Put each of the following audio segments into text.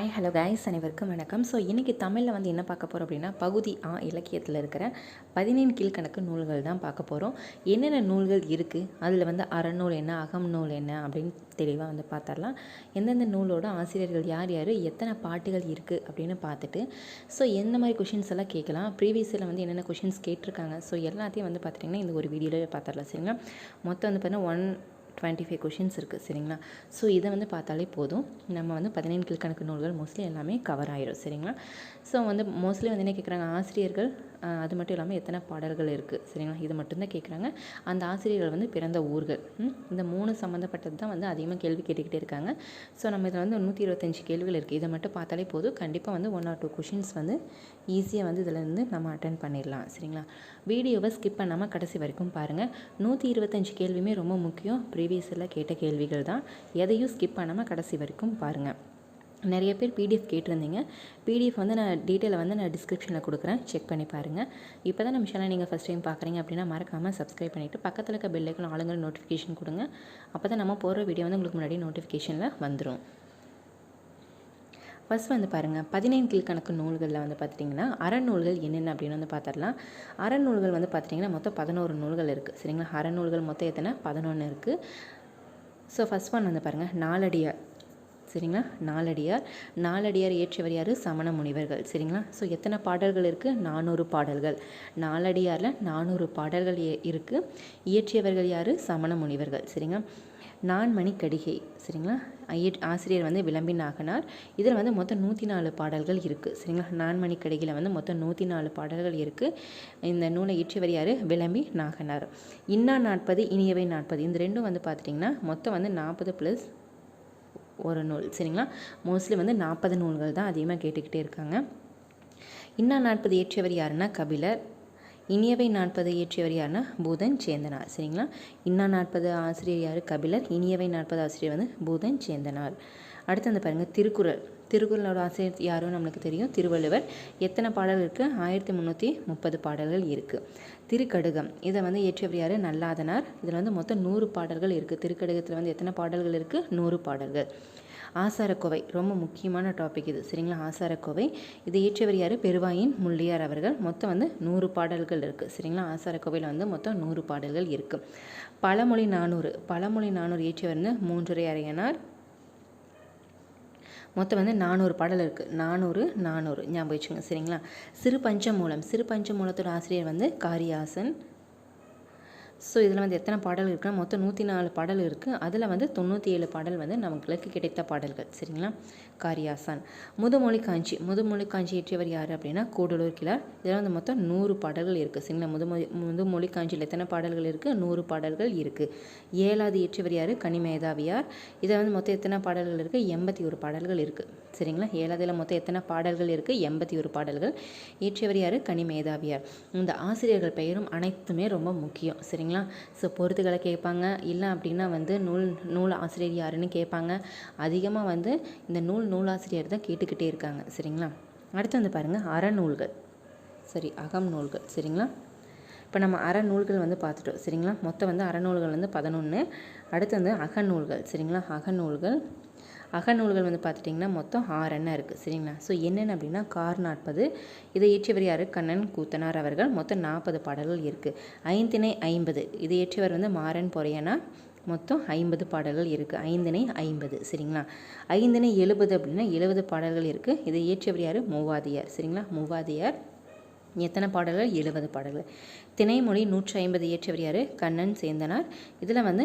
Hi hello guys, அனைவருக்கும் வணக்கம். So இன்றைக்கி தமிழில் வந்து என்ன பார்க்க போகிறோம் அப்படின்னா, பகுதி இலக்கியத்தில் இருக்கிற 17 கீழ்க்கணக்கு நூல்கள் தான் பார்க்க போகிறோம். என்னென்ன நூல்கள் இருக்குது, அதில் வந்து அறநூல் என்ன, அகம் நூல் என்ன அப்படின்னு தெளிவாக வந்து பார்த்துடலாம். எந்தெந்த நூலோட ஆசிரியர்கள் யார் யார், எத்தனை பாட்டுகள் இருக்குது அப்படின்னு பார்த்துட்டு, ஸோ எந்த மாதிரி கொஷின்ஸ் எல்லாம் கேட்கலாம், ப்ரீவியஸில் வந்து என்னென்ன கொஷின்ஸ் கேட்டிருக்காங்க, ஸோ எல்லாத்தையும் வந்து பார்த்துட்டிங்கன்னா இந்த ஒரு வீடியோவில் பார்த்துடலாம். சரிங்களா, மொத்தம் வந்து பார்த்தீங்கன்னா 125 கொஷின்ஸ் இருக்குது. சரிங்களா, ஸோ இதை வந்து பார்த்தாலே போதும், நம்ம வந்து 17 கீழ்க்கணக்கு நூல்கள் மோஸ்ட்லி எல்லாமே கவர் ஆயிடும். சரிங்களா, ஸோ வந்து மோஸ்ட்லி வந்து என்ன கேட்குறாங்க, ஆசிரியர்கள் அது மட்டும் இல்லாமல் எத்தனை பாடல்கள் இருக்குது. சரிங்களா, இது மட்டும்தான் கேட்குறாங்க. அந்த ஆசிரியர்கள் வந்து பிறந்த ஊர்கள், இந்த 3 சம்மந்தப்பட்டது தான் வந்து அதிகமாக கேள்வி கேட்டுக்கிட்டே இருக்காங்க. ஸோ நம்ம இதில் வந்து 125 கேள்விகள் இருக்குது. இதை மட்டும் பார்த்தாலே போதும், கண்டிப்பாக வந்து 1 or 2 கொஷின்ஸ் வந்து ஈஸியாக வந்து இதில் இருந்து நம்ம அட்டன் பண்ணிடலாம். சரிங்களா, வீடியோவை ஸ்கிப் பண்ணாமல் கடைசி வரைக்கும் பாருங்கள். 125 கேள்வியுமே ரொம்ப முக்கியம், ப்ரீவியஸில் கேட்ட கேள்விகள் தான். எதையும் ஸ்கிப் பண்ணாமல் கடைசி வரைக்கும் பாருங்கள். நிறைய பேர் பிடிஎஃப் கேட்டிருந்தீங்க. பிடிஎஃப் வந்து நான் டீட்டெயிலை வந்து நான் டிஸ்கிரிப்ஷனில் கொடுக்குறேன், செக் பண்ணி பாருங்கள். இப்போ தான் நம்ம சேனல் நீங்கள் ஃபஸ்ட் டைம் பார்க்குறீங்க அப்படின்னா மறக்காமல் சப்ஸ்கிரைப் பண்ணிவிட்டு பக்கத்தில் இருக்க பெல் ஐக்கான் ஆளுங்கிற நோட்டிஃபிகேஷன் கொடுங்க. அப்போ தான் நம்ம போகிற வீடியோ வந்து உங்களுக்கு முன்னாடி நோட்டிஃபிகேஷனில் வந்துடும். ஃபஸ்ட் வந்து பாருங்கள், 17 கீழ்க்கணக்கு நூல்களில் வந்து பார்த்துட்டிங்கன்னா அறநூல்கள் என்னென்ன அப்படின்னு வந்து பார்த்துடலாம். அறநூல்கள் வந்து பார்த்துட்டிங்கன்னா மொத்தம் 11 நூல்கள் இருக்குது. சரிங்களா, அறநூல்கள் மொத்தம் எத்தனை, 11 இருக்குது. ஸோ ஃபஸ்ட் ஒன் வந்து பாருங்கள், நாலடியார். சரிங்களா, நாலடியார் இயற்றியவர் யார், சமண முனிவர்கள். சரிங்களா, ஸோ எத்தனை பாடல்கள் இருக்குது, 400 பாடல்கள். நாலடியாரில் 400 பாடல்கள் இருக்குது. இயற்றியவர்கள் யார், சமண முனிவர்கள். சரிங்களா, நான்மணி கடிகை. சரிங்களா, ஆசிரியர் வந்து விளம்பி நாகனார். இதில் வந்து மொத்தம் 104 பாடல்கள் இருக்குது. சரிங்களா, நான்மணி கடிகையில் வந்து மொத்தம் 104 பாடல்கள் இருக்குது. இந்த நூலை இயற்றியவர் யார், விளம்பி நாகனார். இன்னா 40 இனியவை 40, இந்த ரெண்டும் வந்து பார்த்துட்டிங்கன்னா மொத்தம் வந்து 40 + ஒரு நூல். சரிங்களா, மோஸ்ட்லி வந்து 40 நூல்கள் தான் அதிகமாக கேட்டுக்கிட்டே இருக்காங்க. இன்னா 40 இயற்றியவர் யாருன்னா கபிலர். இனியவை 40 இயற்றியவர் யாருன்னா பூதன் சேந்தனார். சரிங்களா, இன்னா 40 ஆசிரியர் யார், கபிலர். இனியவை 40 ஆசிரியர் வந்து பூதன் சேந்தனார். அடுத்து வந்து பாருங்கள், திருக்குறளோட ஆசிரியர் யாரும் நம்மளுக்கு தெரியும், திருவள்ளுவர். எத்தனை பாடல்கள் இருக்குது, 1330 பாடல்கள் இருக்குது. திருக்கடுகம், இதை வந்து இயற்றியவர் யார், நல்லாதனார். இதில் வந்து மொத்தம் 100 பாடல்கள் இருக்குது. திருக்கடுகத்தில் வந்து எத்தனை பாடல்கள் இருக்குது, 100 பாடல்கள். ஆசாரக்கோவை, ரொம்ப முக்கியமான டாபிக் இது. சரிங்களா, ஆசாரக்கோவை, இதை இயற்றியவர் யார், பெருவாயின் முள்ளியார் அவர்கள். மொத்தம் வந்து 100 பாடல்கள் இருக்குது. சரிங்களா, ஆசாரக்கோவையில் வந்து மொத்தம் 100 பாடல்கள் இருக்குது. பழமொழி 400 இயற்றியவர் வந்து மூன்றுரை அறையனார். மொத்தம் வந்து 400 பாடல் இருக்குது. 400 ஞாபகம் வச்சுங்க. சரிங்களா, சிறு பஞ்சமூலத்தோட ஆசிரியர் வந்து காரியாசன். ஸோ இதில் வந்து எத்தனை பாடல் இருக்குன்னா மொத்தம் 104 பாடல் இருக்குது. அதில் வந்து 97 பாடல் வந்து நமக்கு கிடைத்த பாடல்கள். சரிங்களா, காரியாசான். முதுமொழி காஞ்சி இயற்றியவர் யார் அப்படின்னா கூடலூர் கிழார். இதில் வந்து மொத்தம் 100 பாடல்கள் இருக்குது. சரிங்களா, முதுமொழி காஞ்சியில் எத்தனை பாடல்கள் இருக்குது, 100 பாடல்கள் இருக்குது. ஏழாவது இயற்றியவர் யார், கனிமேதாவியார். இதில் வந்து மொத்தம் எத்தனை பாடல்கள் இருக்குது, 81 பாடல்கள் இருக்குது. சரிங்களா, ஏழாவதில் மொத்தம் எத்தனை பாடல்கள் இருக்குது, 81 பாடல்கள். இயற்றியவர் யார், கனிமேதாவியார். இந்த ஆசிரியர்கள் பெயரும் அனைத்துமே ரொம்ப முக்கியம். சரிங்களா, ஸோ பொறுத்துக்களை கேட்பாங்க, இல்லை அப்படின்னா வந்து நூல் ஆசிரியர் யாருன்னு கேட்பாங்க. அதிகமாக வந்து இந்த நூலாசிரியர் தான் கேட்டுக்கிட்டே இருக்காங்க. சரிங்களா, அடுத்து வந்து பாருங்கள், அகம் நூல்கள். சரிங்களா, இப்போ நம்ம அறநூல்கள் வந்து பார்த்துட்டோம். சரிங்களா, மொத்தம் வந்து அறநூல்கள் வந்து 11. அடுத்து வந்து அகநூல்கள். சரிங்களா, அகநூல்கள் வந்து பார்த்துட்டிங்கன்னா மொத்தம் 6 இருக்குது. சரிங்களா, ஸோ என்னென்ன அப்படின்னா கார் 40, இதை இயற்றியவர் யார், கண்ணன் கூத்தனார் அவர்கள். மொத்தம் 40 பாடல்கள் இருக்குது. ஐந்திணை 50, இதை இயற்றியவர் வந்து மாறன் பொறையனார். மொத்தம் 50 பாடல்கள் இருக்குது. ஐந்திணை 50. சரிங்களா, ஐந்திணை 70 அப்படின்னா 70 பாடல்கள் இருக்குது. இதை இயற்றியவர் யார், மூவாதியார். சரிங்களா, மூவாதியார். எத்தனை பாடல்கள், 70 பாடல்கள். திணைமொழி 150 இயற்றியவர் யார், கண்ணன் சேந்தனார். இதில் வந்து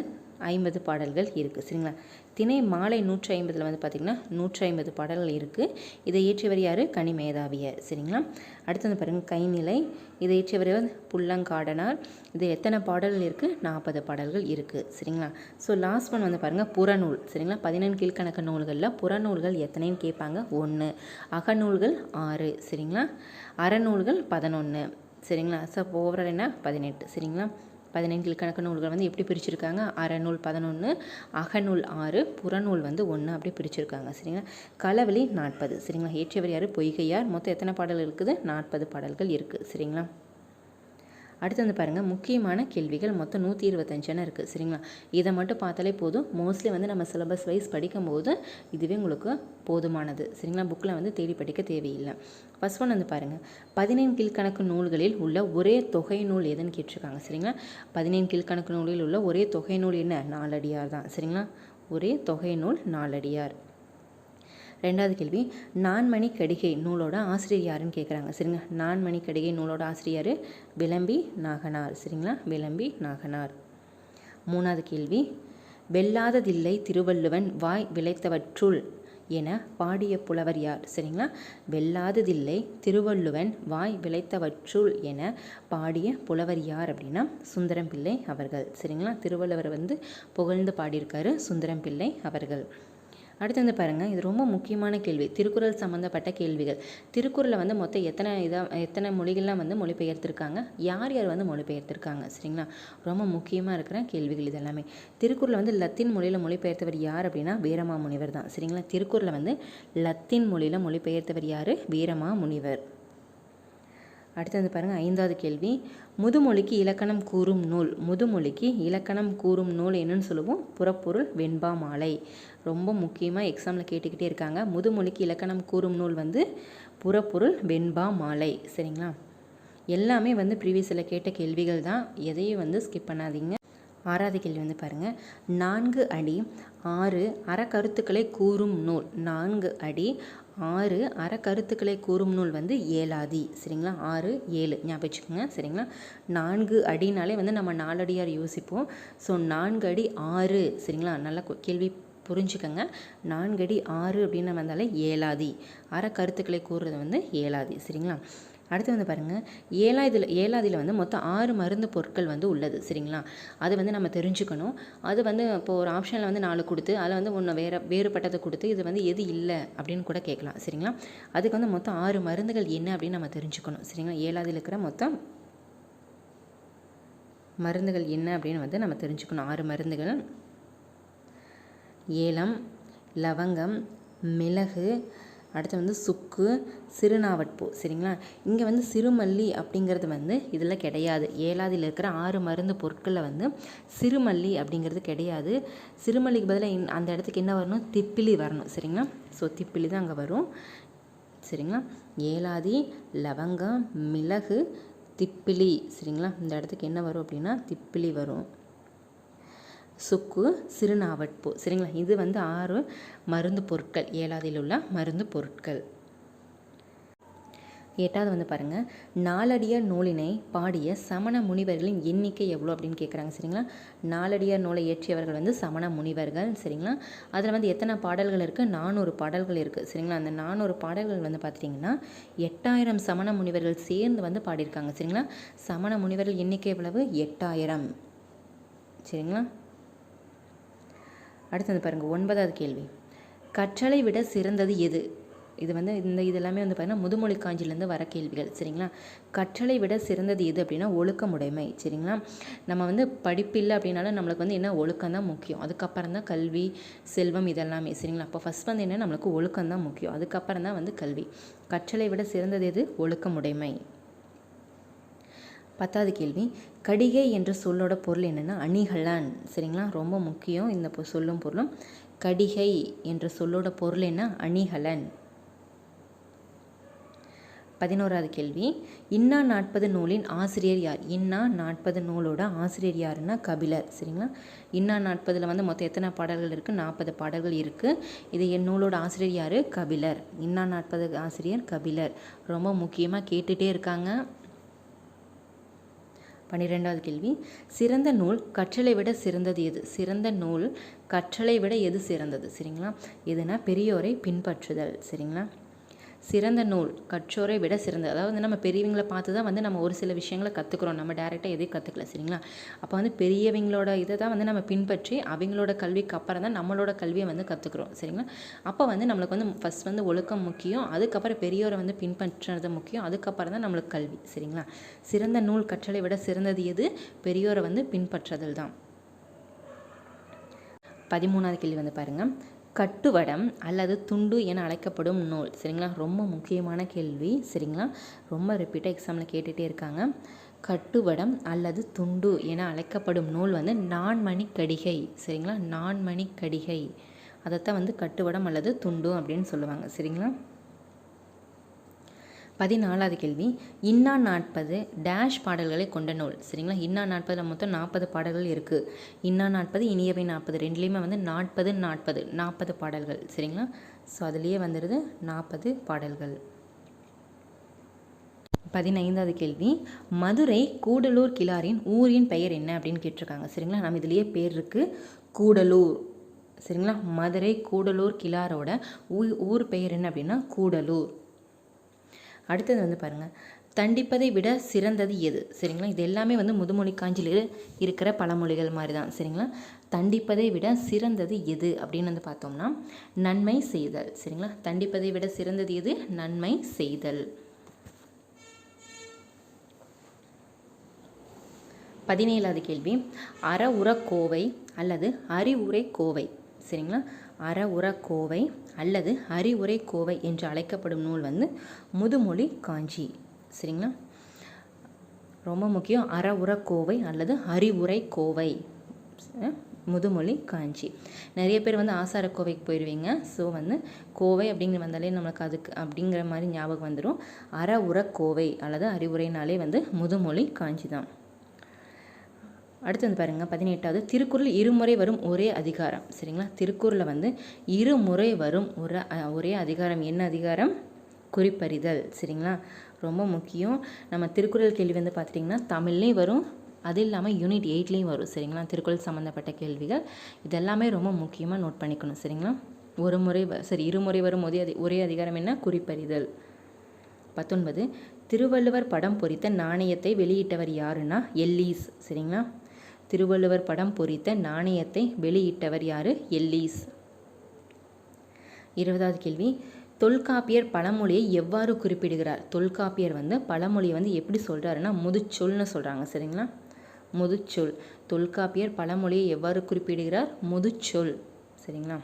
50 பாடல்கள் இருக்குது. சரிங்களா, திணை மாலை 150 வந்து பார்த்திங்கன்னா 150 பாடல்கள் இருக்குது. இதை இயற்றியவர் யார், கனிமேதாவியார். சரிங்களா, அடுத்து வந்து பாருங்கள், கைநிலை, இதை இயற்றியவர் புல்லங்காடனார். இது எத்தனை பாடல்கள் இருக்குது, 40 பாடல்கள் இருக்குது. சரிங்களா, ஸோ லாஸ்ட் ஒன் வந்து பாருங்கள், புறநூல். சரிங்களா, 17 கீழ்க்கணக்கு நூல்களில் புறநூல்கள் எத்தனைன்னு கேட்பாங்க, 1. அகநூல்கள் 6. சரிங்களா, அறநூல்கள் 11. சரிங்களா, ஸோ ஓவரால் என்ன, 18. சரிங்களா, 17 கீழ்க்கணக்கு நூல்கள் வந்து எப்படி பிரிச்சிருக்காங்க, அறநூல் 11, அகநூல் 6, புறநூல் வந்து 1 அப்படி பிரிச்சிருக்காங்க. சரிங்களா, களவெளி 40. சரிங்களா, இயற்றியவர் யார், பொய்கையார். மொத்தம் எத்தனை பாடல்கள் இருக்குது, 40 பாடல்கள் இருக்குது. சரிங்களா, அடுத்து வந்து பாருங்கள் முக்கியமான கேள்விகள் மொத்தம் 125 இருக்குது சரிங்களா. இதை மட்டும் பார்த்தாலே போதும். மோஸ்ட்லி வந்து நம்ம சிலபஸ் வைஸ் படிக்கும்போது இதுவே உங்களுக்கு போதுமானது சரிங்களா. புக்கில் வந்து தேடி படிக்க தேவையில்லை. ஃபர்ஸ்ட் ஒன் வந்து பாருங்கள் 15 கீழ்கணக்கு நூல்களில் உள்ள ஒரே தொகை நூல் எதுன்னு கேட்டிருக்காங்க சரிங்களா. 15 கீழ்கணக்கு நூலில் உள்ள ஒரே தொகை நூல் என்ன? நாலடியார் தான் சரிங்களா. ஒரே தொகை நூல் நாலடியார். ரெண்டாவது கேள்வி நான்மணி கடிகை நூலோட ஆசிரியர் யாருன்னு கேட்குறாங்க சரிங்க. நான்மணி கடிகை நூலோட ஆசிரியர் விளம்பி நாகனார் சரிங்களா. விளம்பி நாகனார். மூணாவது கேள்வி வெல்லாததில்லை திருவள்ளுவன் வாய் விளைத்தவற்றுள் என பாடிய புலவர் யார் சரிங்களா. வெல்லாததில்லை திருவள்ளுவன் வாய் விளைத்தவற்றுள் என பாடிய புலவர் யார் அப்படின்னா சுந்தரம் பிள்ளை அவர்கள் சரிங்களா. திருவள்ளுவர் வந்து புகழ்ந்து பாடியிருக்காரு சுந்தரம் பிள்ளை அவர்கள். அடுத்து வந்து பாருங்கள், இது ரொம்ப முக்கியமான கேள்வி. திருக்குறள் சம்மந்தப்பட்ட கேள்விகள். திருக்குறளை வந்து மொத்தம் எத்தனை மொழிகள்லாம் வந்து மொழிபெயர்த்திருக்காங்க, யார் யார் வந்து மொழிபெயர்த்திருக்காங்க சரிங்களா. ரொம்ப முக்கியமாக இருக்கிற கேள்விகள் இதெல்லாமே. திருக்குறளை வந்து லத்தீன் மொழியில் மொழிபெயர்த்தவர் யார் அப்படின்னா வீரமாமுனிவர் தான் சரிங்களா. திருக்குறளை வந்து லத்தீன் மொழியில் மொழிபெயர்த்தவர் யார்? வீரமாமுனிவர். அடுத்து வந்து பாருங்கள், ஐந்தாவது கேள்வி முதுமொழிக்கு இலக்கணம் கூறும் நூல். முதுமொழிக்கு இலக்கணம் கூறும் நூல் என்னன்னு சொல்லுவோம்? புறப்பொருள் வெண்பா மாலை. ரொம்ப முக்கியமாக எக்ஸாமில் கேட்டுக்கிட்டே இருக்காங்க. முதுமொழிக்கு இலக்கணம் கூறும் நூல் வந்து புறப்பொருள் வெண்பா மாலை சரிங்களா. எல்லாமே வந்து ப்ரீவியஸில் கேட்ட கேள்விகள் தான், எதையும் வந்து ஸ்கிப் பண்ணாதீங்க. ஆறாவது கேள்வி வந்து பாருங்கள் 4 அடி 6 அறக்கருத்துக்களை கூறும் நூல். 4 அடி 6 அறக்கருத்துக்களை கூறும் நூல் வந்து ஏலாதி சரிங்களா. 6 7 ஞாபகம் வச்சுக்கோங்க சரிங்களா. 4 அடினாலே வந்து நம்ம 4 அடியார் யோசிப்போம். ஸோ 4 அடி 6 சரிங்களா. நல்லா கேள்வி புரிஞ்சுக்கோங்க. 4 அடி 6 அப்படின்னு வந்தாலே ஏலாதி. அறக்கருத்துக்களை கூறுறது வந்து ஏலாதி சரிங்களா. அடுத்து வந்து பாருங்கள் ஏலாதியில் வந்து மொத்தம் 6 மருந்து பொருட்கள் வந்து உள்ளது சரிங்களா. அது வந்து நம்ம தெரிஞ்சுக்கணும். அது வந்து இப்போது ஒரு ஆப்ஷனில் வந்து 4 கொடுத்து அதில் வந்து ஒன்று வேறுபட்டதை கொடுத்து இது வந்து எது இல்லை அப்படின்னு கூட கேட்கலாம் சரிங்களா. அதுக்கு வந்து மொத்தம் 6 மருந்துகள் என்ன அப்படின்னு நம்ம தெரிஞ்சுக்கணும் சரிங்களா. ஏலாதியில் இருக்கிற மொத்தம் மருந்துகள் என்ன அப்படின்னு வந்து நம்ம தெரிஞ்சுக்கணும். 6 மருந்துகள்: ஏலம், லவங்கம், மிளகு, அடுத்து வந்து சுக்கு, சிறுநாவற்பூ சரிங்களா. இங்கே வந்து சிறுமல்லி அப்படிங்கிறது வந்து இதில் கிடையாது. ஏலாதியில் இருக்கிற 6 மருந்து பொருட்களில் வந்து சிறுமல்லி அப்படிங்கிறது கிடையாது. சிறுமல்லிக்கு பதிலாக அந்த இடத்துக்கு என்ன வரணும்? திப்பிலி வரணும் சரிங்களா. ஸோ திப்பிலி தான் அங்கே வரும் சரிங்களா. ஏலாதி, லவங்கம், மிளகு, திப்பிலி சரிங்களா. இந்த இடத்துக்கு என்ன வரும் அப்படின்னா திப்பிலி வரும். சுக்கு, சிறுநாவற்பூ சரிங்களா. இது வந்து 6 மருந்து பொருட்கள், ஏலாதியில் உள்ள மருந்து பொருட்கள். 8வது வந்து பாருங்கள், நாலடியார் நூலினை பாடிய சமண முனிவர்களின் எண்ணிக்கை எவ்வளோ அப்படின்னு கேட்குறாங்க சரிங்களா. நாலடியார் நூலை இயற்றியவர்கள் வந்து சமண முனிவர்கள் சரிங்களா. அதில் வந்து எத்தனை பாடல்கள் இருக்குது? 400 பாடல்கள் இருக்குது சரிங்களா. அந்த 400 பாடல்கள் வந்து பார்த்திங்கன்னா 8000 சமண முனிவர்கள் சேர்ந்து வந்து பாடியிருக்காங்க சரிங்களா. சமண முனிவர்கள் எண்ணிக்கை எவ்வளவு? 8000 சரிங்களா. அடுத்து வந்து பாருங்கள் 9வது கேள்வி, கற்றலை விட சிறந்தது எது? இது வந்து இதெல்லாமே வந்து பார்த்திங்கன்னா முதுமொழி காஞ்சிலேருந்து வர கேள்விகள் சரிங்களா. கற்றலை விட சிறந்தது எது அப்படின்னா ஒழுக்கமுடைமை சரிங்களா. நம்ம வந்து படிப்பு இல்லை அப்படின்னாலும் நம்மளுக்கு வந்து என்ன? ஒழுக்கம் தான் முக்கியம். அதுக்கப்புறம் தான் கல்வி, செல்வம் இதெல்லாமே சரிங்களா. அப்போ ஃபஸ்ட் வந்து என்ன? நம்மளுக்கு ஒழுக்கம் தான் முக்கியம். அதுக்கப்புறம் தான் வந்து கல்வி. கற்றலை விட சிறந்தது எது? ஒழுக்கமுடைமை. 10வது கேள்வி, கடிகை என்ற சொல்லோட பொருள் என்னென்னா அணிகலன் சரிங்களா. ரொம்ப முக்கியம் இந்த சொல்லும் பொருளும். கடிகை என்ற சொல்லோட பொருள் என்ன? அணிகலன். 11வது கேள்வி, இன்னா 40 நூலின் ஆசிரியர் யார்? இன்னா 40 நூலோட ஆசிரியர் யாருன்னா கபிலர் சரிங்களா. இன்னா 40ல் வந்து மொத்தம் எத்தனை பாடல்கள் இருக்குது? 40 பாடல்கள் இருக்குது. இது என் நூலோட ஆசிரியர் யார்? கபிலர். இன்னா 40 ஆசிரியர் கபிலர். ரொம்ப முக்கியமாக கேட்டுகிட்டே இருக்காங்க. 12வது கேள்வி, சிறந்த நூல் கற்றலை விட சிறந்தது எது? சிறந்த நூல் கற்றலை விட எது சிறந்தது சரிங்களா. எதுனா பெரியோரை பின்பற்றுதல் சரிங்களா. சிறந்த நூல் கற்றோரை விட சிறந்தது. அதாவது நம்ம பெரியவங்களை பார்த்து தான் வந்து நம்ம ஒரு சில விஷயங்களை கற்றுக்குறோம். நம்ம டேரெக்டாக எதையும் கற்றுக்கல சரிங்களா. அப்போ வந்து பெரியவங்களோட இதை தான் வந்து நம்ம பின்பற்றி அவங்களோட கல்விக்கு அப்புறம் தான் நம்மளோட கல்வியை வந்து கற்றுக்குறோம் சரிங்களா. அப்போ வந்து நம்மளுக்கு வந்து ஃபஸ்ட் வந்து ஒழுக்கம் முக்கியம், அதுக்கப்புறம் பெரியோரை வந்து பின்பற்றுறது முக்கியம், அதுக்கப்புறம் தான் நம்மளுக்கு கல்வி சரிங்களா. சிறந்த நூல் கற்றலை விட சிறந்தது எது? பெரியோரை வந்து பின்பற்றுதல் தான். 13வது கேள்வி வந்து பாருங்கள், கட்டுவடம் அல்லது துண்டு என அழைக்கப்படும் நூல் சரிங்களா. ரொம்ப முக்கியமான கேள்வி சரிங்களா. ரொம்ப ரிப்பீட்டாக எக்ஸாமில் கேட்டுகிட்டே இருக்காங்க. கட்டுவடம் அல்லது துண்டு என அழைக்கப்படும் நூல் வந்து நான்மணிக்கடிகை. சரிங்களா, நான்மணிக்கடிகை. அதைத்தான் வந்து கட்டுவடம் அல்லது துண்டு அப்படின்னு சொல்லுவாங்க. சரிங்களா. 14வது கேள்வி, இன்னா 40 டேஷ் பாடல்களை கொண்ட நூல். சரிங்களா, இன்னா 40 மொத்தம் 40 பாடல்கள் இருக்குது. இன்னா 40, இனியவை 40, ரெண்டுலேயுமே வந்து 40 40 40 பாடல்கள். சரிங்களா. ஸோ அதுலேயே வந்துடுது 40 பாடல்கள். 15வது கேள்வி, மதுரை கூடலூர் கிழாரின் ஊரின் பெயர் என்ன அப்படின்னு கேட்டிருக்காங்க. சரிங்களா, நம்ம இதுலேயே பேர் இருக்குது, கூடலூர். சரிங்களா, மதுரை கூடலூர் கிழாரோட ஊர் பெயர் என்ன அப்படின்னா கூடலூர். அடுத்தது வந்து பாருங்கள், தண்டிப்பதை விட சிறந்தது எது. சரிங்களா, இது எல்லாமே வந்து முதுமொழி காஞ்சியில் இருக்கிற பழமொழிகள் மாதிரி தான். சரிங்களா, தண்டிப்பதை விட சிறந்தது எது அப்படின்னு வந்து பார்த்தோம்னா நன்மை செய்தல். சரிங்களா, தண்டிப்பதை விட சிறந்தது எது? நன்மை செய்தல். 17வது கேள்வி, அறவுரக்கோவை அல்லது அறிவுரை கோவை. சரிங்களா, அறவுரக்கோவை அல்லது அறிவுரை கோவை என்று அழைக்கப்படும் நூல் வந்து முதுமொழி காஞ்சி. சரிங்களா, ரொம்ப முக்கியம். அறவுரக்கோவை அல்லது அறிவுரை கோவை, முதுமொழி காஞ்சி. நிறைய பேர் வந்து ஆசாரக்கோவைக்கு போயிடுவீங்க. ஸோ வந்து கோவை அப்படிங்கிற வந்தாலே நம்மளுக்கு அதுக்கு அப்படிங்கிற மாதிரி ஞாபகம் வந்துடும். அறவுரக்கோவை அல்லது அறிவுரைனாலே வந்து முதுமொழி காஞ்சி தான். அடுத்து வந்து பாருங்கள், 18வது, திருக்குறள் இருமுறை வரும் ஒரே அதிகாரம். சரிங்களா, திருக்குறளில் வந்து இருமுறை வரும் ஒரே அதிகாரம். என்ன அதிகாரம்? குறிப்பறிதல். சரிங்களா, ரொம்ப முக்கியம். நம்ம திருக்குறள் கேள்வி வந்து பார்த்துட்டிங்கன்னா தமிழ்லேயும் வரும், அது இல்லாமல் யூனிட் 8லேயும் வரும். சரிங்களா, திருக்குறள் சம்மந்தப்பட்ட கேள்விகள் இதெல்லாமே ரொம்ப முக்கியமாக நோட் பண்ணிக்கணும். சரிங்களா, இருமுறை வரும் ஒரே அதிகாரம் என்ன? குறிப்பறிதல். 19, திருவள்ளுவர் படம் பொறித்த நாணயத்தை வெளியிட்டவர் யாருன்னா எல்லீஸ். சரிங்களா, திருவள்ளுவர் படம் பொறித்த நாணயத்தை வெளியிட்டவர் யாரு? எல்லீஸ். 20வது கேள்வி, தொல்காப்பியர் பழமொழியை எவ்வாறு குறிப்பிடுகிறார்? தொல்காப்பியர் வந்து பழமொழியை வந்து எப்படி சொல்கிறாருன்னா முதுச்சொல்னு சொல்கிறாங்க. சரிங்களா, முதுச்சொல். தொல்காப்பியர் பழமொழியை எவ்வாறு குறிப்பிடுகிறார்? முதுச்சொல். சரிங்களா,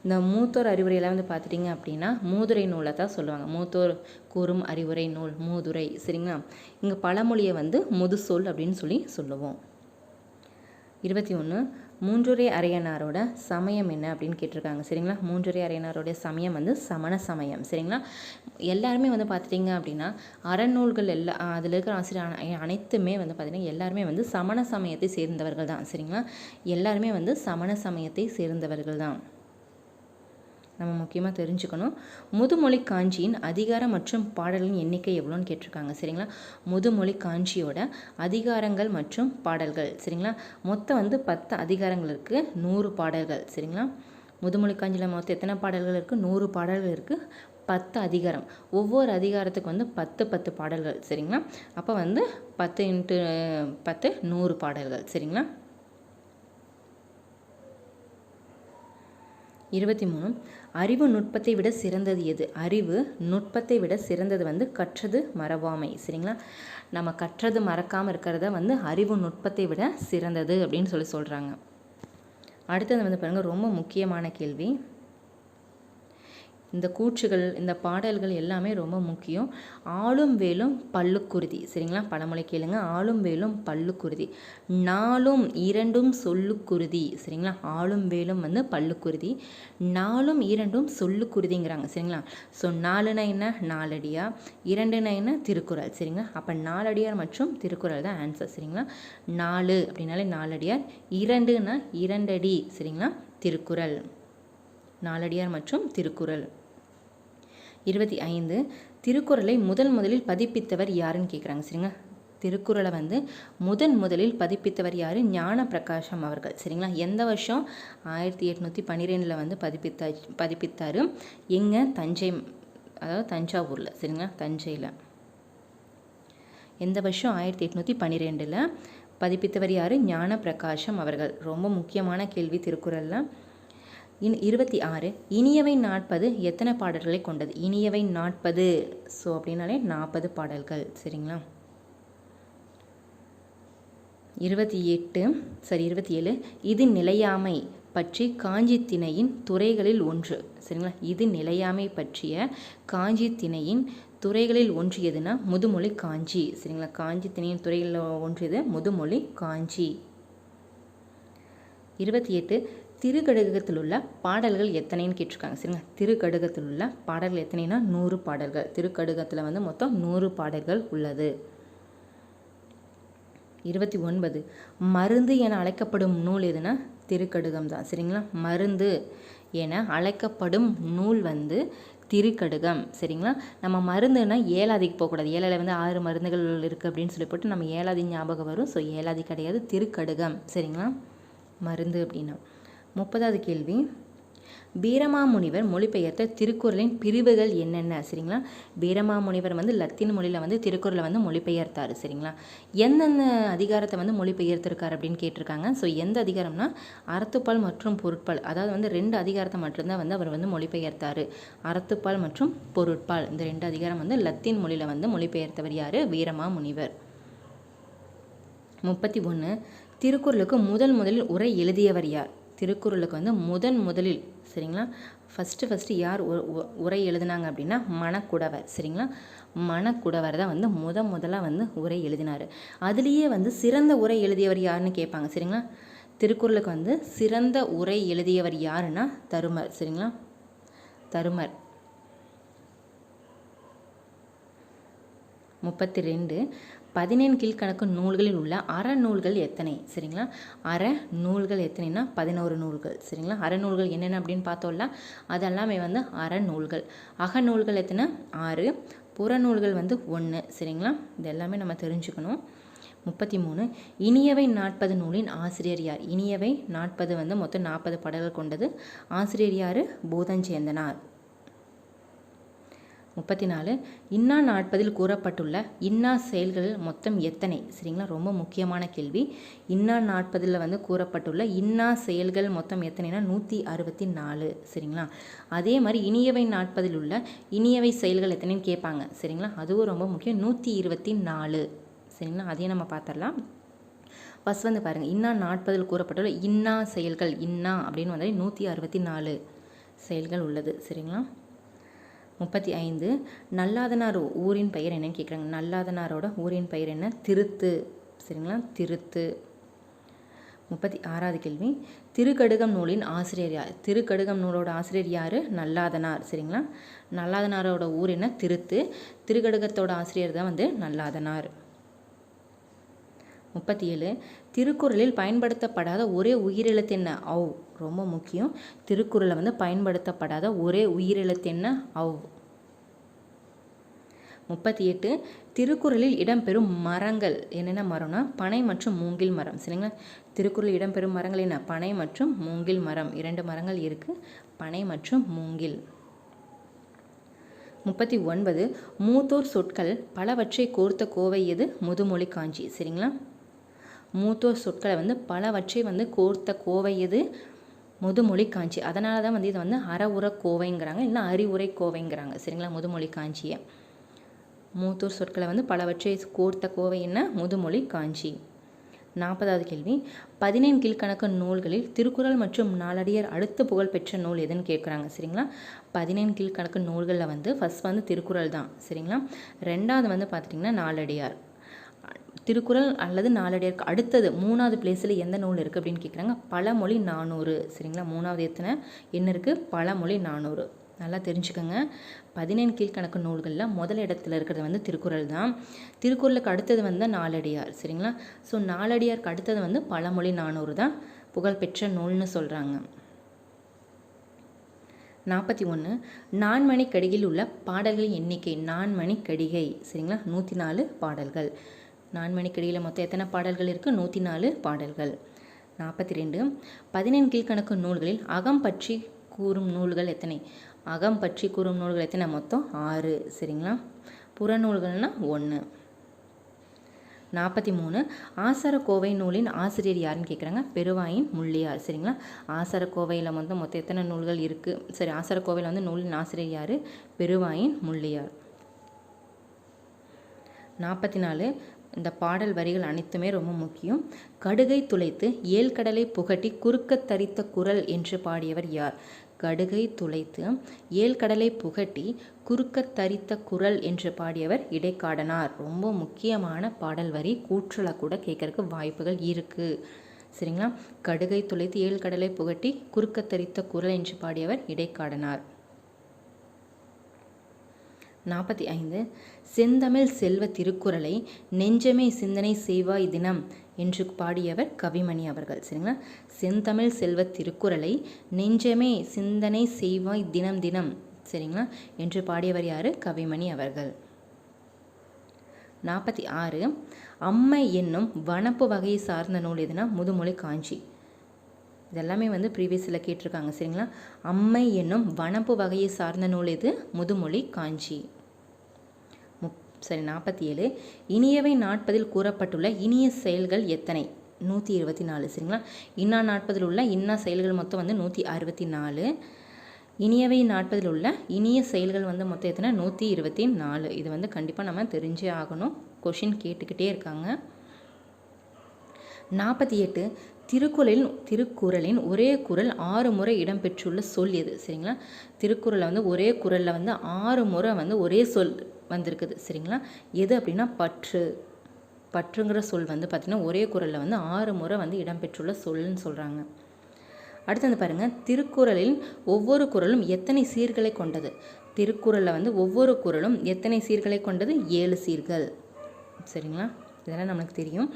இந்த மூத்தோர் அறிவுரையெல்லாம் வந்து பார்த்துட்டிங்க அப்படின்னா மூதுரை நூலை தான் சொல்லுவாங்க. மூத்தோர் கூறும் அறிவுரை நூல் மூதுரை. சரிங்களா, இங்கே பழமொழியை வந்து முதுசொல் அப்படின்னு சொல்லுவோம். 21, மூன்றுரை அரையனாரோட சமயம் என்ன அப்படின்னு கேட்டிருக்காங்க. சரிங்களா, மூன்றுரை அரையனாரோடைய சமயம் வந்து சமண சமயம். சரிங்களா, எல்லாருமே வந்து பார்த்துட்டிங்க அப்படின்னா அறநூல்கள் அதில் இருக்கிற ஆசிரியர் அனைத்துமே வந்து பார்த்திங்கன்னா எல்லாருமே வந்து சமண சமயத்தை சேர்ந்தவர்கள் தான். சரிங்களா, எல்லாருமே வந்து சமண சமயத்தை சேர்ந்தவர்கள் தான். நம்ம முக்கியமாக தெரிஞ்சுக்கணும். முதுமொழி காஞ்சியின் அதிகாரம் மற்றும் பாடல்களின் எண்ணிக்கை எவ்வளோன்னு கேட்டிருக்காங்க. சரிங்களா, முதுமொழி காஞ்சியோட அதிகாரங்கள் மற்றும் பாடல்கள். சரிங்களா, மொத்தம் வந்து 10 அதிகாரங்கள் இருக்குது, 100 பாடல்கள். சரிங்களா, முதுமொழி காஞ்சியில் மொத்தம் எத்தனை பாடல்கள் இருக்குது? 100 பாடல்கள் இருக்குது, 10 அதிகாரம். ஒவ்வொரு அதிகாரத்துக்கு வந்து 10 பாடல்கள். சரிங்களா, அப்போ வந்து 10 × 10 100 பாடல்கள். சரிங்களா. 23, அறிவு நுட்பத்தை விட சிறந்தது எது? அறிவு நுட்பத்தை விட சிறந்தது வந்து கற்றது மறவாமை. சரிங்களா, நம்ம கற்றது மறக்காமல் இருக்கிறத வந்து அறிவு நுட்பத்தை விட சிறந்தது அப்படின்னு சொல்கிறாங்க. அடுத்தது வந்து பாருங்கள், ரொம்ப முக்கியமான கேள்வி. இந்த கூற்றுகள் இந்த பாடல்கள் எல்லாமே ரொம்ப முக்கியம். ஆளும் வேலும் பல்லுக்குருதி. சரிங்களா, பழமொழி கேளுங்க. ஆளும் வேலும் பல்லுக்குருதி, நாளும் இரண்டும் சொல்லுக்குருதி. சரிங்களா, ஆளும் வேலும் வந்து பல்லுக்குருதி, நாளும் இரண்டும் சொல்லுக்குருதிங்கிறாங்க. சரிங்களா, ஸோ 4னா என்ன? நாலடியார். 2னா என்ன? திருக்குறள். சரிங்களா, அப்போ நாலடியார் மற்றும் திருக்குறள் தான் ஆன்சர். சரிங்களா, 4 அப்படின்னாலே நாலடியார், 2னா 2 அடி. சரிங்களா, திருக்குறள். நாலடியார் மற்றும் திருக்குறள். 25, திருக்குறளை முதலில் பதிப்பித்தவர் யாருன்னு கேட்குறாங்க. சரிங்களா, திருக்குறளை வந்து முதலில் பதிப்பித்தவர் யார்? ஞான பிரகாசம் அவர்கள். சரிங்களா, எந்த வருஷம்? 1812 வந்து பதிப்பித்தார். எங்கே? தஞ்சை, அதாவது தஞ்சாவூரில். சரிங்களா, தஞ்சையில். எந்த வருஷம்? 1812 பதிப்பித்தவர் யார்? ஞான பிரகாசம் அவர்கள். ரொம்ப முக்கியமான கேள்வி திருக்குறளில். 26, இனியவை 40 எத்தனை பாடல்களை கொண்டது? இனியவை 40, ஸோ அப்படின்னாலே 40 பாடல்கள். சரிங்களா. 27, இது நிலையாமை பற்றி காஞ்சி திணையின் துறைகளில் ஒன்று. சரிங்களா, இது நிலையாமை பற்றிய காஞ்சி திணையின் துறைகளில் ஒன்று எதுனா முதுமொழி காஞ்சி. சரிங்களா, காஞ்சி திணையின் துறைகளில் ஒன்று எது? முதுமொழி காஞ்சி. 28 திருக்கடுகத்தில் உள்ள பாடல்கள் எத்தனைன்னு கேட்டிருக்காங்க. சரிங்களா, திருக்கடுகத்தில் உள்ள பாடல்கள் எத்தனைனா 100 பாடல்கள். திருக்கடுகத்தில் வந்து மொத்தம் 100 பாடல்கள் உள்ளது. 29 மருந்து என அழைக்கப்படும் நூல் எதுனா திருக்கடுகம் தான். சரிங்களா, மருந்து என அழைக்கப்படும் நூல் வந்து திருக்கடுகம். சரிங்களா, நம்ம மருந்துன்னா ஏலாதிக்கு போகக்கூடாது. ஏழாதில் வந்து 6 மருந்துகள் இருக்குது அப்படின்னு சொல்லி போட்டு நம்ம ஏலாதி ஞாபகம் வரும். ஸோ ஏலாதி கிடையாது, திருக்கடுகம். சரிங்களா, மருந்து அப்படின்னா. 30வது கேள்வி, வீரமாமுனிவர் மொழிபெயர்த்த திருக்குறளின் பிரிவுகள் என்னென்ன? சரிங்களா, வீரமாமுனிவர் வந்து லத்தீன் மொழியில் வந்து திருக்குறளை வந்து மொழிபெயர்த்தார். சரிங்களா, எந்தெந்த அதிகாரத்தை வந்து மொழிபெயர்த்திருக்கார் அப்படின்னு கேட்டிருக்காங்க. ஸோ எந்த அதிகாரம்னா அறத்துப்பால் மற்றும் பொருட்பால், அதாவது வந்து 2 அதிகாரத்தை மட்டும்தான் வந்து அவர் வந்து மொழிபெயர்த்தார். அறத்துப்பால் மற்றும் பொருட்பால், இந்த 2 அதிகாரம் வந்து லத்தீன் மொழியில் வந்து மொழிபெயர்த்தவர் யார்? வீரமாமுனிவர். 31 திருக்குறளுக்கு முதலில் உரை எழுதியவர் யார்? திருக்குறளுக்கு வந்து முதலில் சரிங்களா ஃபஸ்ட்டு யார் உரை எழுதினாங்க அப்படின்னா மணக்குடவர். சரிங்களா, மணக்குடவர் தான் வந்து முதலாக வந்து உரை எழுதினார். அதுலேயே வந்து சிறந்த உரை எழுதியவர் யாருன்னு கேட்பாங்க. சரிங்களா, திருக்குறளுக்கு வந்து சிறந்த உரை எழுதியவர் யாருன்னா தருமர். சரிங்களா, தருமர். 32 17 கீழ்கணக்கு நூல்களில் உள்ள அறநூல்கள் எத்தனை? சரிங்களா, அறநூல்கள் எத்தனைனா 11 நூல்கள். சரிங்களா, அறநூல்கள் என்னென்ன அப்படின்னு பார்த்தோம்ல, அதெல்லாமே வந்து அறநூல்கள். அகநூல்கள் எத்தனை? 6, புறநூல்கள் வந்து 1. சரிங்களா, இது எல்லாமே நம்ம தெரிஞ்சுக்கணும். 33 இனியவை 40 நூலின் ஆசிரியர் யார்? இனியவை 40 வந்து மொத்தம் 40 பாடல்கள் கொண்டது. ஆசிரியர் யார்? பூதஞ்சேந்தனார். 34 இன்னா 40 கூறப்பட்டுள்ள இன்னா செயல்கள் மொத்தம் எத்தனை? சரிங்களா, ரொம்ப முக்கியமான கேள்வி. இன்னா 40 வந்து கூறப்பட்டுள்ள இன்னா செயல்கள் மொத்தம் எத்தனைனா 164. சரிங்களா, அதே மாதிரி இனியவை 40 உள்ள இனியவை செயல்கள் எத்தனைன்னு கேட்பாங்க. சரிங்களா, அதுவும் ரொம்ப முக்கியம், 124. சரிங்களா, அதையும் நம்ம பார்த்துடலாம். ஃபஸ்ட் வந்து பாருங்கள், இன்னா 40 கூறப்பட்டுள்ள இன்னா செயல்கள், இன்னா அப்படின்னு வந்தாலே 164 செயல்கள் உள்ளது. சரிங்களா. 35 நல்லாதனார் ஊரின் பெயர் என்னன்னு கேட்குறாங்க. நல்லாதனாரோட ஊரின் பெயர் என்ன? திருத்து. சரிங்களா, திருத்து. 36வது கேள்வி, திருக்கடுகம் நூலின் ஆசிரியர் யார்? திருக்கடுகம் நூலோட ஆசிரியர் யார்? நல்லாதனார். சரிங்களா, நல்லாதனாரோட ஊர் என்ன? திருத்து. திருக்கடுகத்தோட ஆசிரியர் தான் வந்து நல்லாதனார். 37 திருக்குறளில் பயன்படுத்தப்படாத ஒரே உயிரெழுத்து என்ன? ஔ. ரொம்ப முக்கியம், திருக்குறளை வந்து பயன்படுத்தப்படாத ஒரே உயிரெழுத்து என்ன? ஔ. 38 திருக்குறளில் இடம்பெறும் மரங்கள் என்னென்ன மரம்னா பனை மற்றும் மூங்கில் மரம். சரிங்களா, திருக்குறளில் இடம்பெறும் மரங்கள் என்ன? பனை மற்றும் மூங்கில் மரம். 2 மரங்கள் இருக்குது, பனை மற்றும் மூங்கில். 39 மூத்தோர் சொற்கள் பலவற்றை கோர்த்த கோவை எது? முதுமொழி காஞ்சி. சரிங்களா, மூத்தோர் சொற்களை வந்து பலவற்றை வந்து கோர்த்த கோவை எது? முதுமொழி காஞ்சி. அதனால தான் வந்து இதை வந்து அறவுர கோவைங்கிறாங்க, இல்லை அறிவுரை கோவைங்கிறாங்க. சரிங்களா, முதுமொழி காஞ்சியை. மூத்தோர் சொற்களை வந்து பலவற்றை கோர்த்த கோவை என்ன? முதுமொழி காஞ்சி. 40வது கேள்வி, 15 கீழ்கணக்கு நூல்களில் திருக்குறள் மற்றும் நாலடியார் அடுத்த புகழ்பெற்ற நூல் எதுன்னு கேட்குறாங்க. சரிங்களா, 15 கீழ்கணக்கு நூல்களில் வந்து ஃபஸ்ட் வந்து திருக்குறள் தான். சரிங்களா, 2வது வந்து பார்த்துட்டிங்கன்னா நாலடியார். திருக்குறள் அல்லது நாலடியாருக்கு அடுத்தது 3வது பிளேஸில் எந்த நூல் இருக்குது அப்படின்னு கேட்குறாங்க. பழமொழி 400. சரிங்களா, 3வது எத்தனை என்ன இருக்குது? பழமொழி 400. நல்லா தெரிஞ்சுக்கோங்க. 15 கீழ்கணக்கு நூல்களில் முதல் இடத்துல இருக்கிறது வந்து திருக்குறள் தான். திருக்குறளுக்கு அடுத்தது வந்து நாலடியார். சரிங்களா, ஸோ நாலடியாருக்கு அடுத்தது வந்து பழமொழி 400 தான் புகழ்பெற்ற நூல்னு சொல்கிறாங்க. 41 நான்மணிக்கடிகையில் உள்ள பாடல்களின் எண்ணிக்கை. நான்மணிக்கடிகை. சரிங்களா, 104 பாடல்கள். நான்மணிக்கடிகையில் மொத்தம் எத்தனை பாடல்கள் இருக்குது? 104 பாடல்கள். 42 15 கீழ்கணக்கு நூல்களில் அகம் பற்றி கூறும் நூல்கள் எத்தனை? அகம் பற்றி கூறும் நூல்கள் எத்தனை? மொத்தம் 6. சரிங்களா, புறநூல்கள்னால் 1. 43 ஆசாரக்கோவை நூலின் ஆசிரியர் யாருன்னு கேட்குறாங்க. பெருவாயின் முள்ளியார். சரிங்களா, ஆசாரக்கோவையில் மொத்தம் எத்தனை நூல்கள் இருக்குது? சரி, ஆசாரக்கோவையில் வந்து நூலின் ஆசிரியர் யார்? பெருவாயின் முள்ளியார். 44 இந்த பாடல் வரிகள் அனைத்துமே ரொம்ப முக்கியம். கடுகை துளைத்து ஏழ்கடலை புகட்டி குறுக்கத் தரித்த குரல் என்று பாடியவர் யார்? கடுகை துளைத்து ஏழ்கடலை புகட்டி குறுக்கத் தரித்த குரல் என்று பாடியவர் இடைக்காடனார். ரொம்ப முக்கியமான பாடல் வரி, கூற்றுல கூட கேட்கறதுக்கு வாய்ப்புகள் இருக்குது. சரிங்களா? கடுகை துளைத்து ஏழ்கடலை புகட்டி குறுக்கத் தரித்த குரல் என்று பாடியவர் இடைக்காடனார். 45. செந்தமிழ் செல்வ திருக்குறளை நெஞ்சமே சிந்தனை செய்வாய் தினம் என்று பாடியவர் கவிமணி அவர்கள். சரிங்களா? செந்தமிழ் செல்வ திருக்குறளை நெஞ்சமே சிந்தனை செய்வாய் தினம் தினம், சரிங்களா, என்று பாடியவர் யார்? கவிமணி அவர்கள். 46. அம்மை என்னும் வனப்பு வகையை சார்ந்த நூல் எதுனா? முதுமொழி காஞ்சி. இதெல்லாமே வந்து ப்ரீவியஸில் கேட்டிருக்காங்க. சரிங்களா? அம்மை என்னும் வனப்பு வகையை சார்ந்த நூல் எது? முதுமொழி காஞ்சி. 47. இனியவை நாட்பதில் கூறப்பட்டுள்ள இனிய செயல்கள் எத்தனை? 124. சரிங்களா? இன்னா நாட்பதில் உள்ள இன்னா செயல்கள் மொத்தம் வந்து 164. இனியவை நாட்பதில் உள்ள இனிய செயல்கள் வந்து மொத்தம் எத்தனை? 124. இது வந்து கண்டிப்பாக நம்ம தெரிஞ்சே ஆகணும், கொஷின் கேட்டுக்கிட்டே இருக்காங்க. 48. திருக்குறளின் ஒரே குறள் 6 முறை இடம்பெற்றுள்ள சொல் எது? சரிங்களா? திருக்குறளில் வந்து ஒரே குறளில் வந்து 6 முறை வந்து ஒரே சொல் வந்திருக்குது. சரிங்களா? எது அப்படின்னா பற்று. பற்றுங்கிற சொல் வந்து பார்த்திங்கன்னா ஒரே குறளில் வந்து 6 முறை வந்து இடம்பெற்றுள்ள சொல்லுன்னு சொல்கிறாங்க. அடுத்து வந்து பாருங்கள், திருக்குறளில் ஒவ்வொரு குறளும் எத்தனை சீர்களை கொண்டது? திருக்குறளில் வந்து ஒவ்வொரு குறளும் எத்தனை சீர்களை கொண்டது? 7 சீர்கள். சரிங்களா? இதெல்லாம் நமக்கு தெரியும்.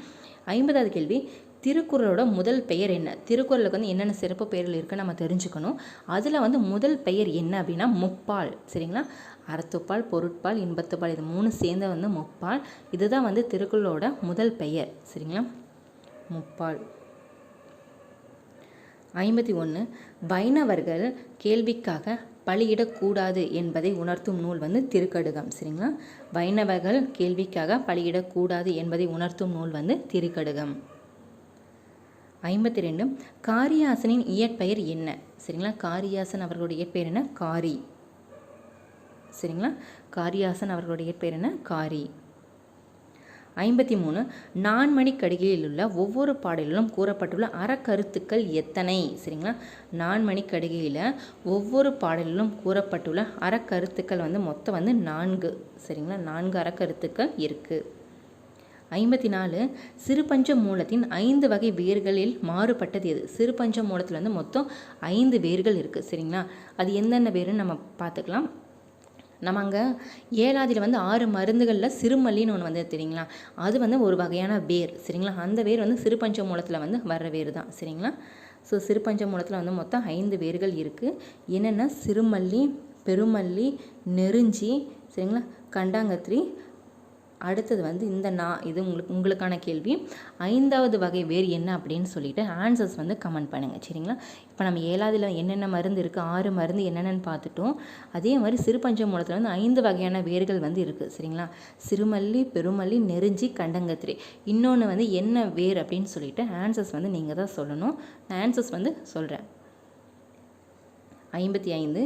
50வது கேள்வி, திருக்குறளோட முதல் பெயர் என்ன? திருக்குறளுக்கு வந்து என்னென்ன சிறப்பு பெயர்கள் இருக்குன்னு நம்ம தெரிஞ்சுக்கணும். அதில் வந்து முதல் பெயர் என்ன அப்படின்னா முப்பால். சரிங்களா? அறத்துப்பால், பொருட்பால், இன்பத்துப்பால், இது 3 சேர்ந்த வந்து முப்பால். இதுதான் வந்து திருக்குறளோட முதல் பெயர். சரிங்களா? முப்பால். 51. வைணவர்கள் கேள்விக்காக பலியிடக்கூடாது என்பதை உணர்த்தும் நூல் வந்து திருக்கடுகம். சரிங்களா? வைணவர்கள் கேள்விக்காக பலியிடக்கூடாது என்பதை உணர்த்தும் நூல் வந்து திருக்கடுகம். 52. காரியாசனின் இயற்பெயர் என்ன? சரிங்களா? காரியாசன் அவர்களுடைய இயற்பெயர் என்ன? காரி. சரிங்களா? காரியாசன் அவர்களுடைய இயற்பெயர் என்ன? காரி. 53. நான்மணிக்கடிகையில் உள்ள ஒவ்வொரு பாடலிலும் கூறப்பட்டுள்ள அறக்கருத்துக்கள் எத்தனை? சரிங்களா? நான்மணிக்கடிகையில் ஒவ்வொரு பாடலிலும் கூறப்பட்டுள்ள அறக்கருத்துக்கள் வந்து மொத்தம் வந்து 4. சரிங்களா? 4 அறக்கருத்துக்கள் இருக்குது. 54. சிறுபஞ்ச மூலத்தின் 5 வகை வேர்களில் மாறுபட்டது எது? சிறுபஞ்ச மூலத்தில் வந்து மொத்தம் 5 வேர்கள் இருக்குது. சரிங்களா? அது என்னென்ன வேருன்னு நம்ம பார்த்துக்கலாம். நம்ம அங்கே ஏழாதியில் வந்து 6 மருந்துகளில் சிறுமல்லின்னு ஒன்று வந்து தெரியுங்களா? அது வந்து ஒரு வகையான வேர். சரிங்களா? அந்த வேர் வந்து சிறுபஞ்ச மூலத்தில் வந்து வர்ற வேர் தான். சரிங்களா? ஸோ சிறுபஞ்ச மூலத்தில் வந்து மொத்தம் 5 வேர்கள் இருக்குது. என்னென்னா சிறுமல்லி, பெருமல்லி, நெருஞ்சி, சரிங்களா, கண்டாங்கத்திரி. அடுத்தது வந்து இது உங்களுக்கான கேள்வி. 5வது வகை வேர் என்ன அப்படின்னு சொல்லிட்டு ஆன்சர்ஸ் வந்து கமெண்ட் பண்ணுங்கள். சரிங்களா? இப்போ நம்ம 7ஆவதில் என்னென்ன மருந்து இருக்குது, 6 மருந்து என்னென்னு பார்த்துட்டோம். அதே மாதிரி சிறுபஞ்ச மூலத்தில் வந்து 5 வகையான வேர்கள் வந்து இருக்குது. சரிங்களா? சிறுமல்லி, பெருமல்லி, நெருஞ்சி, கண்டங்கத்திரி. இன்னொன்று வந்து என்ன வேர் அப்படின்னு சொல்லிட்டு ஆன்சர்ஸ் வந்து நீங்கள் தான் சொல்லணும். நான் ஆன்சர்ஸ் வந்து சொல்கிறேன். 55.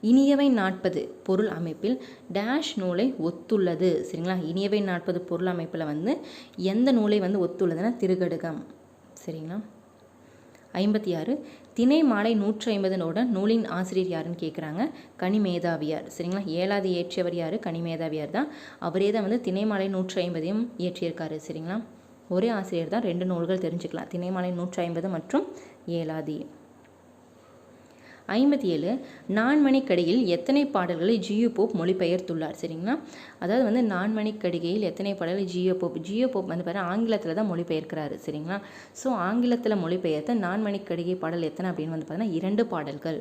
இனியவை நாட்பது பொருள் அமைப்பில் டேஷ் நூலை ஒத்துள்ளது. சரிங்களா? இனியவை நாட்பது பொருள் அமைப்பில் வந்து எந்த நூலை வந்து ஒத்துள்ளதுன்னா திருக்கடுகம். சரிங்களா? 56. திணை மாலை 150 நூலின் ஆசிரியர் யாருன்னு கேட்குறாங்க. கனிமேதாவியார். சரிங்களா? 7ஆவது இயற்றியவர் யார்? கனிமேதாவியார் தான். அவரே தான் வந்து திணை மாலை 150 இயற்றியிருக்காரு. சரிங்களா? ஒரே ஆசிரியர் தான், 2 நூல்கள் தெரிஞ்சுக்கலாம். திணை மாலை 150 மற்றும் 7ஆவது. 57. நான்மணிக்கடிகையில் எத்தனை பாடல்களை ஜியு போப் மொழிபெயர்த்துள்ளார்? சரிங்களா? அதாவது வந்து நான்மணிக்கடிகையில் எத்தனை பாடல்களை ஜியு போப் வந்து பாருங்கள் ஆங்கிலத்தில் தான் மொழிபெயர்க்கிறாரு. சரிங்களா? ஸோ ஆங்கிலத்தில் மொழிபெயர்த்த நான்மணிக்கடிகை பாடல் எத்தனை அப்படின்னு வந்து பார்த்தீங்கன்னா 2 பாடல்கள்.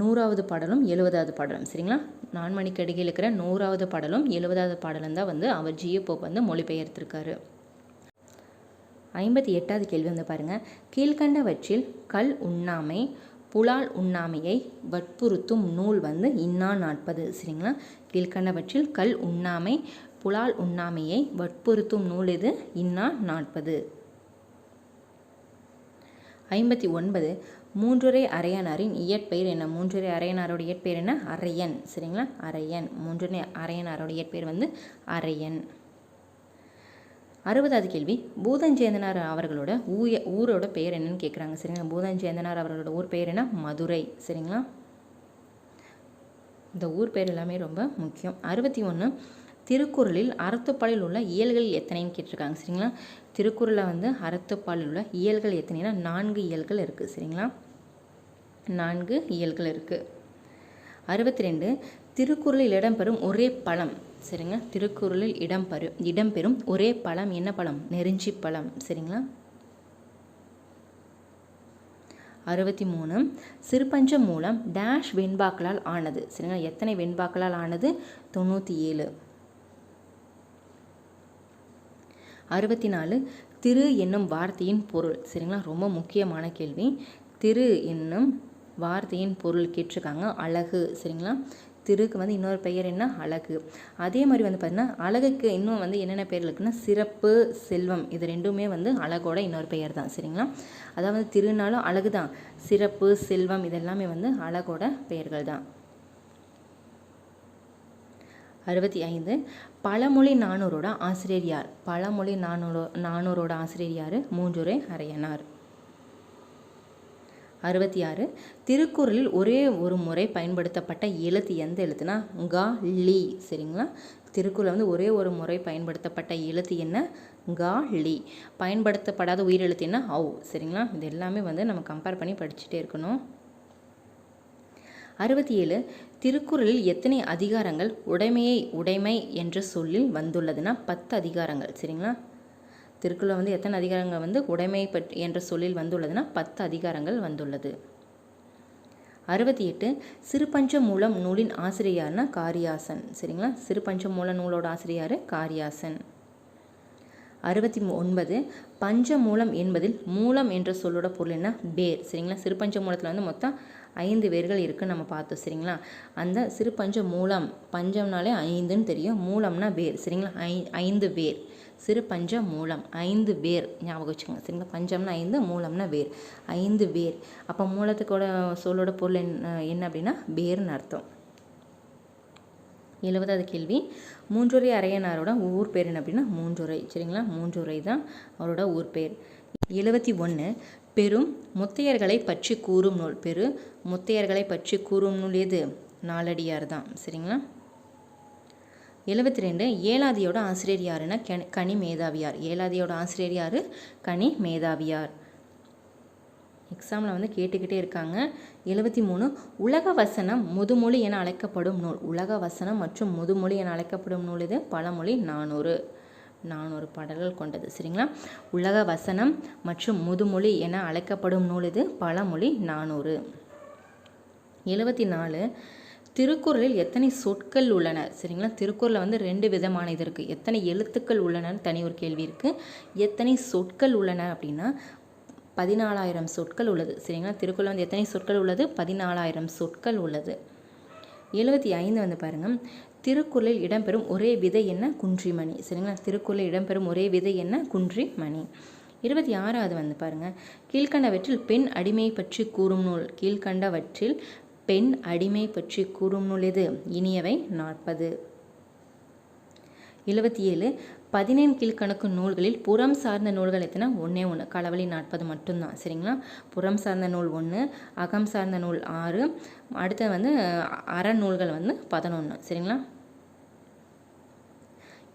100வது பாடலும் 70வது பாடலும். சரிங்களா? நான்மணிக்கடிகையில் இருக்கிற 100வது பாடலும் 70வது பாடலும் தான் வந்து அவர் ஜியு போப் வந்து மொழிபெயர்த்திருக்காரு. 58வது கேள்வி வந்து பாருங்கள். கீழ்கண்டவற்றில் கல் உண்ணாமை புலால் உண்ணாமையை வற்புறுத்தும் நூல் வந்து இன்னா நாட்பது. சரிங்களா? கீழ்கண்டவற்றில் கல் உண்ணாமை புலால் உண்ணாமையை வற்புறுத்தும் நூல் இது இன்னா நாட்பது. 59 மூன்றுரை அரையனாரின் இயற்பெயர் என்ன? மூன்றுரை அரையனாரோட இயற்பெயர் என்ன? அரையன். சரிங்களா, அரையன். மூன்றுரை அரையனாரோட இயற்பெயர் வந்து அரையன். 60வது கேள்வி, பூதஞ்சேந்தனார் அவர்களோட ஊரோட பெயர் என்னன்னு கேட்குறாங்க. சரிங்களா, பூதஞ்சேந்தனார் அவர்களோட ஊர் பெயர் என்ன? மதுரை. சரிங்களா, இந்த ஊர் பெயர் எல்லாமே ரொம்ப முக்கியம். 61 திருக்குறளில் அறத்துப்பாலில் உள்ள இயல்கள் எத்தனைன்னு கேட்டிருக்காங்க. சரிங்களா, திருக்குறளில் வந்து அறத்துப்பாலில் உள்ள இயல்கள் எத்தனைனா 4 இயல்கள் இருக்குது. சரிங்களா, 4 இயல்கள் இருக்குது. 62 திருக்குறளில் இடம்பெறும் ஒரே பழம். சரிங்க, திருக்குறளில் இடம்பெறும் ஒரே பழம் என்ன பழம்? நெருஞ்சி பழம். சரிங்களா. 63 சிறுபஞ்ச மூலம் டேஷ் வெண்பாக்களால் ஆனது. சரிங்களா, எத்தனை வெண்பாக்களால் ஆனது? 97. 64 திரு என்னும் வார்த்தையின் பொருள். சரிங்களா, ரொம்ப முக்கியமான கேள்வி. திரு என்னும் வார்த்தையின் பொருள் கேட்டிருக்காங்க. அழகு. சரிங்களா, திருக்கு வந்து இன்னொரு பெயர் என்ன? அழகு. அதே மாதிரி வந்து பார்த்தீங்கன்னா அழகுக்கு இன்னும் வந்து என்னென்ன பெயர் இருக்குன்னா சிறப்பு, செல்வம். இது ரெண்டுமே வந்து அழகோட இன்னொரு பெயர் தான். சரிங்களா, அதாவது திருநாளும் அழகு தான், சிறப்பு, செல்வம் இதெல்லாமே வந்து அழகோட பெயர்கள் தான். 65 பழமொழி நானூரோட ஆசிரியர் யார்? பழமொழி நானூரோட ஆசிரியர் யார்? மூன்றுரை அரையனார். 66 திருக்குறளில் ஒரே ஒரு முறை பயன்படுத்தப்பட்ட எழுத்து எந்த எழுத்துனா க லி. சரிங்களா, திருக்குறள் வந்து ஒரே ஒரு முறை பயன்படுத்தப்பட்ட எழுத்து என்ன? க லி. பயன்படுத்தப்படாத உயிரெழுத்து என்ன? ஔ. சரிங்களா, இது எல்லாமே வந்து நம்ம கம்பேர் பண்ணி படிச்சுட்டே இருக்கணும். 67 திருக்குறளில் எத்தனை அதிகாரங்கள் உடைமை என்ற சொல்லில் வந்துள்ளதுன்னா 10 அதிகாரங்கள். சரிங்களா, திருக்குறள் வந்து எத்தனை அதிகாரங்கள் வந்து உடைமை என்ற சொல்லில் வந்துள்ளதுன்னா 10 அதிகாரங்கள் வந்துள்ளது. 68 சிறுபஞ்ச மூலம் நூலின் ஆசிரியர்னா காரியாசன். சரிங்களா, சிறுபஞ்ச மூல நூலோட ஆசிரியர் காரியாசன். 69 பஞ்ச மூலம் என்பதில் மூலம் என்ற சொல்லோட பொருள் என்ன? வேர். சரிங்களா, சிறுபஞ்ச மூலத்தில் வந்து மொத்தம் 5 வேர்கள் இருக்குன்னு நம்ம பார்த்தோம். சரிங்களா, அந்த சிறுபஞ்ச மூலம், பஞ்சம்னாலே 5ன்னு தெரியும், மூலம்னா வேர். சரிங்களா, 5 வேர். சிறு பஞ்ச மூலம் 5 வேர் ஞாபகம் வச்சுக்கோங்க. சரிங்களா, பஞ்சம்னா 5, மூலம்னா வேர், 5 வேர். அப்போ மூலத்துக்கூட சொல்லோட பொருள் என்ன அப்படின்னா வேர்னு அர்த்தம். 70வது கேள்வி, மூன்றுரை அரையனாரோட ஊர் பேர் என்ன அப்படின்னா மூன்றுரை. சரிங்களா, மூன்றுரை தான் அவரோட ஊர் பேர். 71 பெரும் முத்தையர்களை பற்றி கூறும் நூல். முத்தையர்களை பற்றி கூறும் நூல் எது? நாலடியார் தான். சரிங்களா. 72 ஏலாதியோட ஆசிரியர் யாருன்னா கனி மேதாவியார். ஏலாதியோட ஆசிரியர் யார்? கனி மேதாவியார். எக்ஸாமில் வந்து கேட்டுக்கிட்டே இருக்காங்க. 73 உலக வசனம் முதுமொழி என அழைக்கப்படும் நூல். உலக வசனம் மற்றும் முதுமொழி என அழைக்கப்படும் நூல் இது பழமொழி 400 பாடல்கள் கொண்டது. சரிங்களா, உலக வசனம் மற்றும் முதுமொழி என அழைக்கப்படும் நூல் இது பழமொழி 400. 74 திருக்குறளில் எத்தனை சொற்கள் உள்ளன? சரிங்களா, திருக்குறளில் வந்து 2 விதமான இது இருக்குது. எத்தனை எழுத்துக்கள் உள்ளனன்னு தனி ஒரு கேள்வி இருக்குது. எத்தனை சொற்கள் உள்ளன அப்படின்னா 14,000 சொற்கள் உள்ளது. சரிங்களா, திருக்குறள் வந்து எத்தனை சொற்கள் உள்ளது? 14,000 சொற்கள் உள்ளது. 75 வந்து பாருங்கள், திருக்குறளில் இடம்பெறும் ஒரே விதை என்ன? குன்றிமணி. சரிங்களா, திருக்குறளில் இடம்பெறும் ஒரே விதை என்ன? குன்றிமணி. 26வது வந்து பாருங்கள், கீழ்கண்டவற்றில் பெண் அடிமை பற்றி கூறும் நூல். கீழ்கண்டவற்றில் பெண் அடிமை பற்றி கூறும் நூல் எது? இனியவை 40. 77 15 கீழ்கணக்கு நூல்களில் புறம் சார்ந்த நூல்கள் எத்தனை? 1 களவழி 40 மட்டும்தான். சரிங்களா, புறம் சார்ந்த நூல் 1, அகம் சார்ந்த நூல் 6, அடுத்து வந்து அறநூல்கள் வந்து 11. சரிங்களா.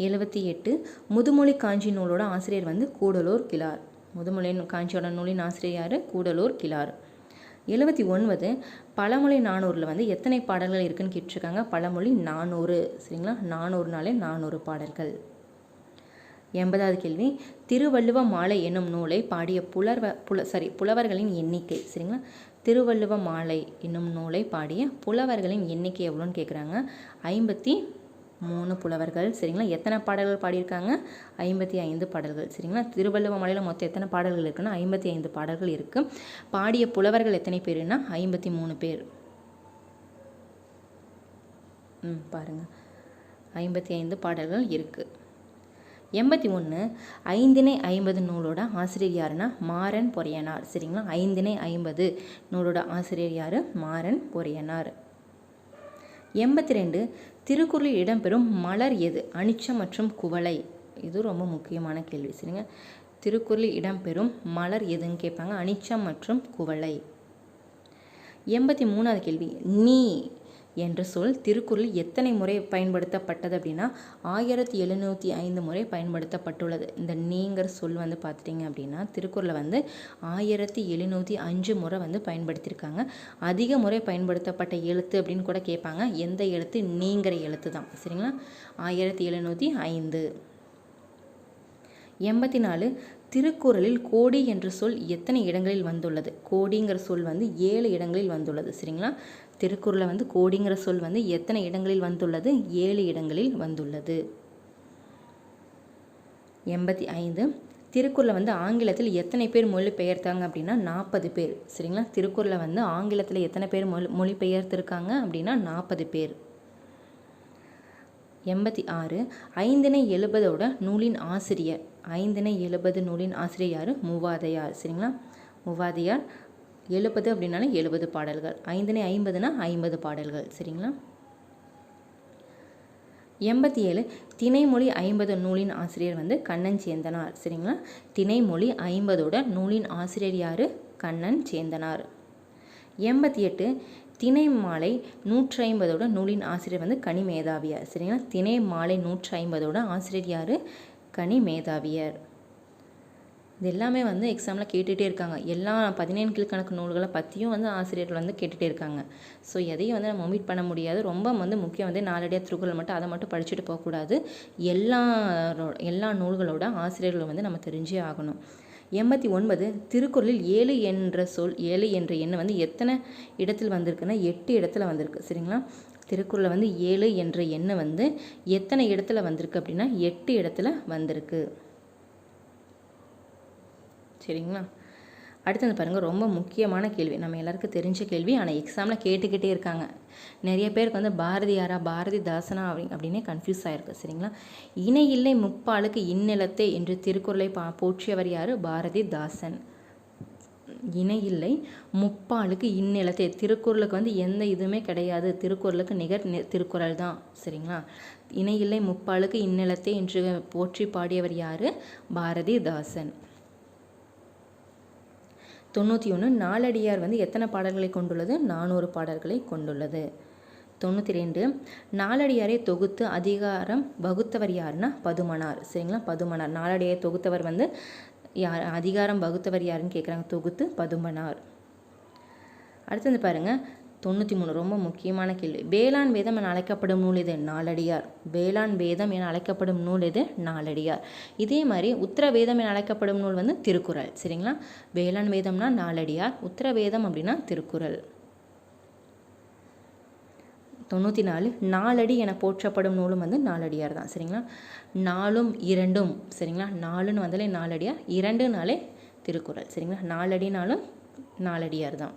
78 முதுமொழி காஞ்சி நூலோட ஆசிரியர் வந்து கூடலூர் கிழார். முதுமொழி காஞ்சியோட நூலின் ஆசிரியர் யார்? கூடலூர் கிழார். 79 பழமொழி 400 வந்து எத்தனை பாடல்கள் இருக்குன்னு கேட்டிருக்காங்க? பழமொழி 400. சரிங்களா, 400நாலே 400 பாடல்கள். 80வது கேள்வி, திருவள்ளுவ மாலை என்னும் நூலை பாடிய புலவர்களின் எண்ணிக்கை. சரிங்களா, திருவள்ளுவ மாலை என்னும் நூலை பாடிய புலவர்களின் எண்ணிக்கை எவ்வளோன்னு கேட்குறாங்க? 53 புலவர்கள். சரிங்களா, எத்தனை பாடல்கள் பாடியிருக்காங்க? 55 பாடல்கள். சரிங்களா, திருவள்ளுவ மாலையில் மொத்தம் எத்தனை பாடல்கள் இருக்குன்னா 55 பாடல்கள் இருக்குது. பாடிய புலவர்கள் எத்தனை பேருன்னா 53 பேர். பாருங்கள், 55 பாடல்கள் இருக்குது. 81 ஐந்திணை 50 நூலோட ஆசிரியர் யாருன்னா மாறன் பொறையனார். சரிங்களா, ஐந்திணை 50 நூலோட ஆசிரியர் யார்? மாறன் பொறையனார். 82 திருக்குறளில் இடம்பெறும் மலர் எது? அனிச்சம் மற்றும் குவளை. இது ரொம்ப முக்கியமான கேள்வி. சரிங்க, திருக்குறளில் இடம்பெறும் மலர் எதுன்னு கேட்பாங்க. அனிச்சம் மற்றும் குவளை. 83வது கேள்வி, நீ என்ற சொல் திருக்குறளில் எத்தனை முறை பயன்படுத்தப்பட்டது அப்படின்னா 1705 முறை பயன்படுத்தப்பட்டுள்ளது. இந்த நீங்கிற சொல் வந்து பார்த்துட்டிங்க அப்படின்னா திருக்குறளில் வந்து 1705 முறை வந்து பயன்படுத்தியிருக்காங்க. அதிக முறை பயன்படுத்தப்பட்ட எழுத்து அப்படின்னு கூட கேட்பாங்க. எந்த எழுத்து? நீங்கிற எழுத்து தான். சரிங்களா, 1705. 84 திருக்குறளில் கோடி என்ற சொல் எத்தனை இடங்களில் வந்துள்ளது? கோடிங்கிற சொல் வந்து 7 இடங்களில் வந்துள்ளது. சரிங்களா, திருக்குறளில் வந்து கோடிங்கிற சொல் வந்து எத்தனை இடங்களில் வந்துள்ளது? 7 இடங்களில் வந்துள்ளது. 85 திருக்குறளை வந்து ஆங்கிலத்தில் எத்தனை பேர் மொழிபெயர்த்தாங்க அப்படின்னா 40 பேர். சரிங்களா, திருக்குறளை வந்து ஆங்கிலத்தில் எத்தனை பேர் மொழிபெயர்த்திருக்காங்க அப்படின்னா 40 பேர். 86 ஐந்திணை 70 நூலின் ஆசிரியர். ஐந்திணை 70 நூலின் ஆசிரியர் யார்? மூவாதையார். சரிங்களா, மூவாதையார். 70 அப்படின்னாலே 70 பாடல்கள். ஐந்திணை 50னா 50 பாடல்கள். சரிங்களா. 87 திணைமொழி 50 நூலின் ஆசிரியர் வந்து கண்ணன் சேந்தனார். சரிங்களா, திணைமொழி 50ஓட நூலின் ஆசிரியர் யார்? கண்ணன் சேந்தனார். 88 திணை மாலை 150ஓட நூலின் ஆசிரியர் வந்து கனிமேதாவியார். சரிங்களா, திணை மாலை 150ஓட ஆசிரியர் யார்? கனிமேதாவியர். இது எல்லாமே வந்து எக்ஸாமில் கேட்டுகிட்டே இருக்காங்க. எல்லா 17 கீழ்கணக்கு நூல்களை பற்றியும் வந்து ஆசிரியர்கள் வந்து கேட்டுகிட்டே இருக்காங்க. ஸோ எதையும் வந்து நம்ம ஒமிட் பண்ண முடியாது. ரொம்ப வந்து முக்கியம் வந்து நாலடியாக திருக்குறள் மட்டும் அதை மட்டும் படிச்சுட்டு போகக்கூடாது. எல்லா நூல்களோட ஆசிரியர்கள் வந்து நம்ம தெரிஞ்சே ஆகணும். 89 திருக்குறளில் 7 என்ற சொல் 7 என்ற எண்ணை வந்து எத்தனை இடத்தில் வந்திருக்குன்னா 8 இடத்துல வந்திருக்கு. சரிங்களா, திருக்குறளில் வந்து 7 என்ற எண்ணை வந்து எத்தனை இடத்துல வந்திருக்கு அப்படின்னா 8 இடத்துல வந்திருக்கு. சரிங்களா, அடுத்தது பாருங்கள், ரொம்ப முக்கியமான கேள்வி, நம்ம எல்லாருக்கும் தெரிஞ்ச கேள்வி. ஆனால் எக்ஸாமில் கேட்டுக்கிட்டே இருக்காங்க. நிறைய பேருக்கு வந்து பாரதியாரா பாரதிதாசனா அப்படின்னே கன்ஃபியூஸ் ஆகிருக்கு. சரிங்களா, இணை இல்லை முப்பாலுக்கு இந்நிலத்தை என்று திருக்குறளை போற்றியவர் யார்? பாரதிதாசன். இணை இல்லை முப்பாலுக்கு இந்நிலத்தை. திருக்குறளுக்கு வந்து எந்த இதுவுமே கிடையாது. திருக்குறளுக்கு நிகர் திருக்குறள் தான். சரிங்களா, இணை இல்லை முப்பாலுக்கு இந்நிலத்தை என்று போற்றி பாடியவர் யார்? பாரதிதாசன். 91 நாலடியார் வந்து எத்தனை பாடல்களை கொண்டுள்ளது? 400 பாடல்களை கொண்டுள்ளது. 92 நாலடியாரை தொகுத்து அதிகாரம் வகுத்தவர் யாருன்னா பதுமனார். சரிங்களா, பதுமனார். நாலடியாரை தொகுத்தவர் வந்து யார்? அதிகாரம் வகுத்தவர் யாருன்னு கேட்குறாங்க. தொகுத்து பதுமனார். அடுத்தது பாருங்கள், 93 ரொம்ப முக்கியமான கேள்வி. வேளாண் வேதம் என அழைக்கப்படும் நூல் எது? நாலடியார். வேளாண் வேதம் என அழைக்கப்படும் நூல் எது? நாலடியார். இதே மாதிரி உத்தர வேதம் என அழைக்கப்படும் நூல் வந்து திருக்குறள். சரிங்களா, வேளாண் வேதம்னா நாலடியார், உத்தர வேதம் அப்படின்னா திருக்குறள். 94 நாலடி என போற்றப்படும் நூலும் வந்து நாலடியார் தான். சரிங்களா, நாலும் இரண்டும். சரிங்களா, நாலுன்னு வந்தாலே நாலடியார், இரண்டுனாலே திருக்குறள். சரிங்களா, நாலடினாலும் நாலடியார் தான்.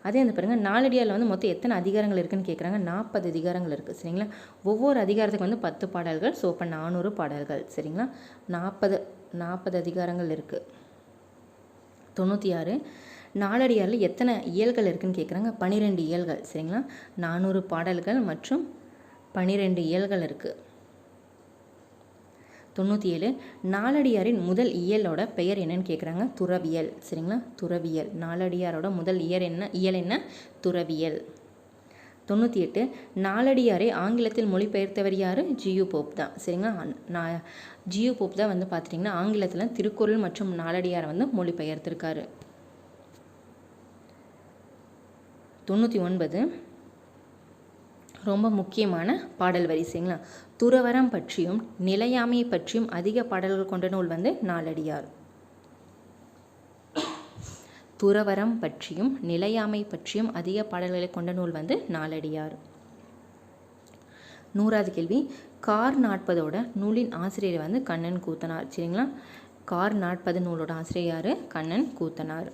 அதே வந்து பாருங்கள், நாலடியாரில் வந்து மொத்தம் எத்தனை அதிகாரங்கள் இருக்குதுன்னு கேட்குறாங்க. 40 அதிகாரங்கள் இருக்குது. சரிங்களா, ஒவ்வொரு அதிகாரத்துக்கு வந்து 10 பாடல்கள். ஸோ இப்போ 400 பாடல்கள். சரிங்களா, 40 அதிகாரங்கள் இருக்குது. 96 நாலடியாரில் எத்தனை இயல்கள் இருக்குதுன்னு கேட்குறாங்க. 12 இயல்கள். சரிங்களா, 400 பாடல்கள் மற்றும் 12 இயல்கள் இருக்குது. 97 நாலடியாரின் முதல் இயலோட பெயர் என்னன்னு கேட்குறாங்க. துறவியல். சரிங்களா, துறவியல். நாலடியாரோட முதல் இயல் என்ன? துறவியல். 98 நாலடியாரை ஆங்கிலத்தில் மொழிபெயர்த்தவர் யார்? ஜியு போப் தான். சரிங்களா, ஜியு போப் தான் வந்து பார்த்துட்டிங்கன்னா ஆங்கிலத்தில் திருக்குறள் மற்றும் நாலடியாரை வந்து மொழிபெயர்த்திருக்காரு. 99 ரொம்ப முக்கியமான பாடல் வரிசைங்களா. துறவரம் பற்றியும் நிலையாமையை பற்றியும் அதிக பாடல்கள் கொண்ட நூல் வந்து நாலடியார். துறவரம் பற்றியும் நிலையாமை பற்றியும் அதிக பாடல்களை கொண்ட நூல் வந்து நாலடியார். 100வது கேள்வி, கார் 40ஓட நூலின் ஆசிரியர் வந்து கண்ணன் கூத்தனார். சரிங்களா, கார் 40 நூலோட ஆசிரியர் யார்? கண்ணன் கூத்தனார்.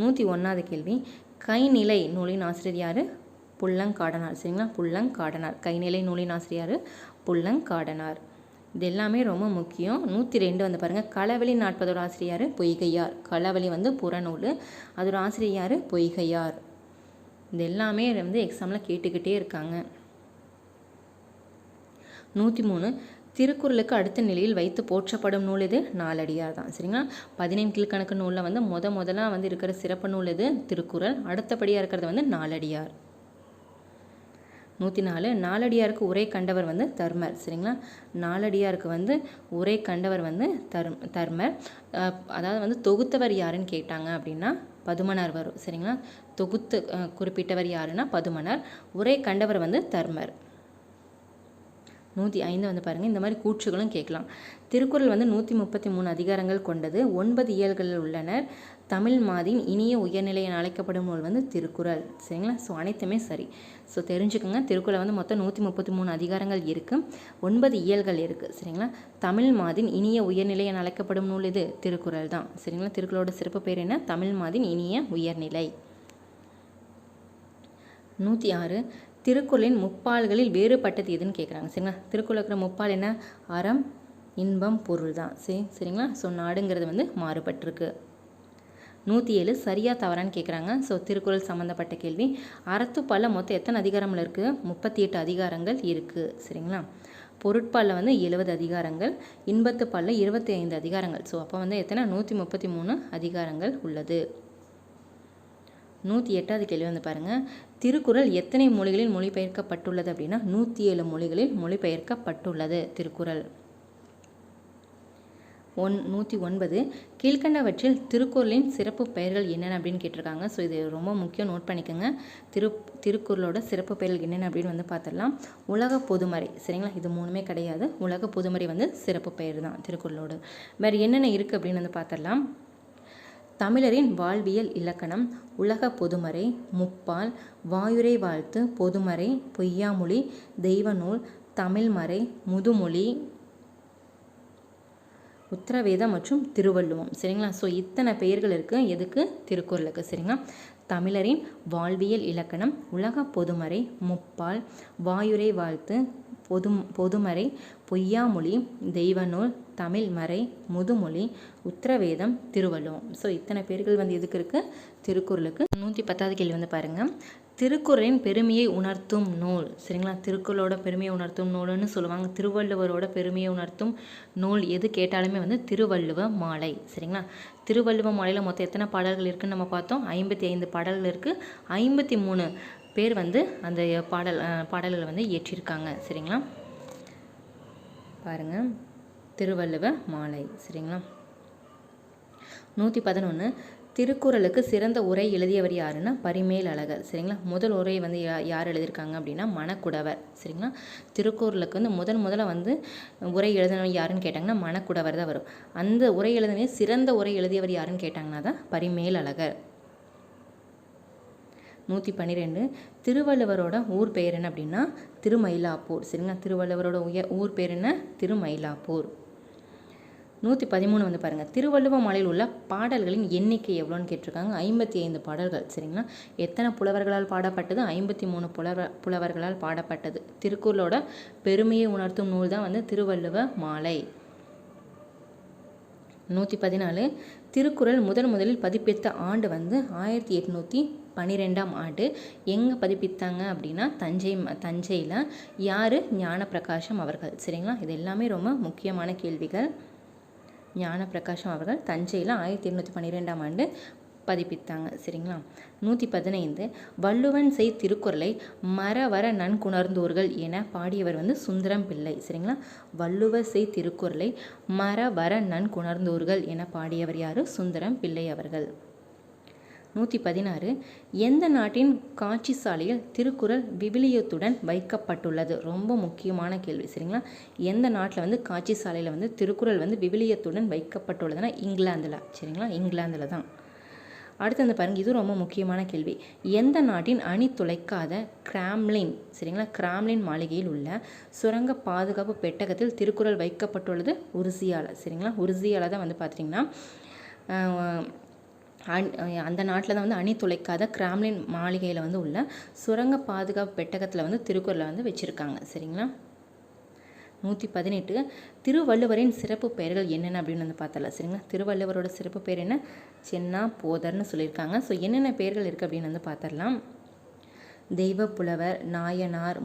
101வது கேள்வி, கைநிலை நூலின் ஆசிரியர் யார்? புல்லங்காடனார். சரிங்களா, புல்லங்காடனார். கைநிலை நூலின் ஆசிரியர் புல்லங்காடனார். இது எல்லாமே ரொம்ப முக்கியம். 102 வந்து பாருங்கள், களவழி நாட்பதோட ஆசிரியர் பொய்கையார். களவழி வந்து புறநூல், அதோட ஆசிரியர் பொய்கையார். இது எல்லாமே வந்து எக்ஸாமில் கேட்டுக்கிட்டே இருக்காங்க. 103 திருக்குறளுக்கு அடுத்த நிலையில் வைத்து போற்றப்படும் நூல் இது நாலடியார் தான். சரிங்களா? 15 கீழ்கணக்கு நூலில் வந்து முதலாக வந்து இருக்கிற சிறப்பு நூல் இது திருக்குறள். அடுத்தபடியாக இருக்கிறது வந்து நாலடியார். 104 நாலடியாருக்கு உரை கண்டவர் வந்து தர்மர். சரிங்களா? நாலடியாருக்கு வந்து உரை கண்டவர் வந்து தர்மர். அதாவது வந்து தொகுத்தவர் யாருன்னு கேட்டாங்க அப்படின்னா பதுமனார் வரும். சரிங்களா? தொகுத்து குறிப்பிட்டவர் யாருன்னா பதுமனார். உரை கண்டவர் வந்து தர்மர். 105 வந்து பாருங்கள், இந்த மாதிரி கூற்றுகளும் கேட்கலாம். திருக்குறள் வந்து 133 அதிகாரங்கள் கொண்டது. 9 இயல்களில் உள்ளனர். தமிழ் மாதின் இனிய உயர்நிலை என அழைக்கப்படும் நூல் வந்து திருக்குறள். சரிங்களா? ஸோ அனைத்துமே சரி. ஸோ தெரிஞ்சுக்கோங்க, திருக்குறள் வந்து மொத்தம் 133 அதிகாரங்கள் இருக்குது, 9 இயல்கள் இருக்குது. சரிங்களா? தமிழ் மாதின் இனிய உயர்நிலை என அழைக்கப்படும் நூல் இது திருக்குறள் தான். சரிங்களா? திருக்குறளோட சிறப்பு பேர் என்ன? தமிழ் மாதின் இனிய உயர்நிலை. 106 திருக்குறளின் முப்பால்களில் வேறுபட்டது எதுன்னு கேட்குறாங்க. சரிங்களா? திருக்குறள் இருக்கிற முப்பால் என்ன? அறம், இன்பம், பொருள் தான். சரிங்களா? ஸோ நாடுங்கிறது வந்து மாறுபட்டிருக்கு. 107 சரியா தவறான்னு கேட்குறாங்க. ஸோ திருக்குறள் சம்மந்தப்பட்ட கேள்வி. அறத்துப்பால்ல மொத்தம் எத்தனை அதிகாரங்கள் இருக்குது? 38 அதிகாரங்கள் இருக்குது. சரிங்களா? பொருட்பாலில் வந்து 70 அதிகாரங்கள், இன்பத்துப்பாலில் 25 அதிகாரங்கள். ஸோ அப்போ வந்து எத்தனை? 133 அதிகாரங்கள் உள்ளது. 108வது கேள்வி வந்து பாருங்கள், திருக்குறள் எத்தனை மொழிகளில் மொழிபெயர்க்கப்பட்டுள்ளது அப்படின்னா 107 மொழிகளில் மொழிபெயர்க்கப்பட்டுள்ளது திருக்குறள். 109 கீழ்கண்டவற்றில் திருக்குறளின் சிறப்பு பெயர்கள் என்னென்ன அப்படின்னு கேட்டிருக்காங்க. ஸோ இது ரொம்ப முக்கியம், நோட் பண்ணிக்கோங்க. திருக்குறளோட சிறப்பு பெயர்கள் என்னென்ன அப்படின்னு வந்து பார்த்துடலாம். உலக பொதுமறை. சரிங்களா? இது மூணுமே கிடையாது. உலக பொதுமறை வந்து சிறப்பு பெயர் தான் திருக்குறளோடு. வேறு என்னென்ன இருக்குது அப்படின்னு வந்து பார்த்துடலாம். தமிழரின் வாழ்வியல் இலக்கணம், உலக பொதுமறை, முப்பால், வாயுரை வாழ்த்து, பொதுமறை, பொய்யாமொழி, தெய்வநூல், தமிழ்மறை, முதுமொழி, உத்தரவேதம் மற்றும் திருவள்ளுவம். சரிங்களா? ஸோ இத்தனை பெயர்கள் இருக்குது எதுக்கு? திருக்குறளுக்கு. சரிங்களா? தமிழரின் வாழ்வியல் இலக்கணம், உலக பொதுமறை, முப்பால், வாயுரை வாழ்த்து, பொதுமறை, பொய்யாமொழி, தெய்வநூல், தமிழ்மறை, முதுமொழி, உத்தரவேதம், திருவள்ளுவம். ஸோ இத்தனை பேர்கள் வந்து எதுக்கு இருக்குது? திருக்குறளுக்கு. 110வது கேள்வி வந்து பாருங்கள், திருக்குறளின் பெருமையை உணர்த்தும் நூல். சரிங்களா? திருக்குறளோட பெருமையை உணர்த்தும் நூல்னு சொல்லுவாங்க. திருவள்ளுவரோட பெருமையை உணர்த்தும் நூல் எது கேட்டாலுமே வந்து திருவள்ளுவ மாலை. சரிங்களா? திருவள்ளுவ மாலையில் மொத்தம் எத்தனை பாடல்கள் இருக்குதுன்னு நம்ம பார்த்தோம். 55 பாடல்கள் இருக்குது. 53 பேர் வந்து அந்த பாடல்களை வந்து இயற்றியிருக்காங்க. சரிங்களா? பாருங்கள், திருவள்ளுவ மாலை. சரிங்களா? 111 திருக்குறளுக்கு சிறந்த உரை எழுதியவர் யாருன்னா பரிமேல் அழகர். சரிங்களா? முதல் உரை வந்து யார் எழுதியிருக்காங்க அப்படின்னா மணக்குடவர். சரிங்களா? திருக்குறளுக்கு வந்து முதல்ல வந்து உரை எழுதினவர் யாருன்னு கேட்டாங்கன்னா மணக்குடவர் தான் வரும். அந்த உரை எழுதின சிறந்த உரை எழுதியவர் யாருன்னு கேட்டாங்கன்னா தான் பரிமேல் அழகர். 112 திருவள்ளுவரோட ஊர் பெயர் என்ன அப்படின்னா திருமயிலாப்பூர். சரிங்களா? திருவள்ளுவரோட ஊர் பேர் என்ன? திருமயிலாப்பூர். 113 வந்து பாருங்கள், திருவள்ளுவ மாலையில் உள்ள பாடல்களின் எண்ணிக்கை எவ்வளோன்னு கேட்டிருக்காங்க. 55 பாடல்கள். சரிங்களா? எத்தனை புலவர்களால் பாடப்பட்டது? 53 புலவர்களால் பாடப்பட்டது. திருக்குறளோட பெருமையை உணர்த்தும் நூல் தான் வந்து திருவள்ளுவ மாலை. 114 திருக்குறள் முதலில் பதிப்பித்த ஆண்டு வந்து 1812ஆம் ஆண்டு. எங்கே பதிப்பித்தாங்க அப்படின்னா தஞ்சையில். யார்? ஞானப்பிரகாசம் அவர்கள். சரிங்களா? இது எல்லாமே ரொம்ப முக்கியமான கேள்விகள். ஞானப்பிரகாசம் அவர்கள் தஞ்சையில் 1812ஆம் ஆண்டு பதிப்பித்தாங்க. சரிங்களா? 115 வள்ளுவன் செய் திருக்குறளை மறவர நன்குணர்ந்தோர்கள் என பாடியவர் வந்து சுந்தரம் பிள்ளை. சரிங்களா? வள்ளுவர் செய் திருக்குறளை மறவர நன்குணர்ந்தோர்கள் என பாடியவர் யார்? சுந்தரம் பிள்ளை அவர்கள். 116 எந்த நாட்டின் காட்சி சாலையில் திருக்குறள் விவிலியத்துடன் வைக்கப்பட்டுள்ளது? ரொம்ப முக்கியமான கேள்வி. சரிங்களா? எந்த நாட்டில் வந்து காட்சி சாலையில் வந்து திருக்குறள் வந்து விவிலியத்துடன் வைக்கப்பட்டுள்ளதுன்னா இங்கிலாந்தில். சரிங்களா? இங்கிலாந்தில் தான். அடுத்து வந்து பாருங்கள், இது ரொம்ப முக்கியமான கேள்வி. எந்த நாட்டின் அணி துளைக்காத கிராம்லின். சரிங்களா? கிராம்லின் மாளிகையில் உள்ள சுரங்க பாதுகாப்பு பெட்டகத்தில் திருக்குறள் வைக்கப்பட்டுள்ளது? உருசியாவில். சரிங்களா? உருசியாவில் தான் வந்து பார்த்திங்கன்னா அந்த நாட்டில் தான் வந்து அணி துளைக்காத கிராம்லின் மாளிகையில் வந்து உள்ள சுரங்க பாதுகாப்பு பெட்டகத்தில் வந்து திருக்குறளை வந்து வச்சுருக்காங்க. சரிங்களா? 118 திருவள்ளுவரின் சிறப்பு பெயர்கள் என்னென்ன அப்படின்னு வந்து பார்த்தலாம் சரிங்களா. திருவள்ளுவரோட சிறப்பு பெயர் என்ன? சென்னா போதர்னு சொல்லியிருக்காங்க. ஸோ என்னென்ன பெயர்கள் இருக்குது அப்படின்னு வந்து பார்த்துடலாம். தெய்வப்புலவர், நாயனார்,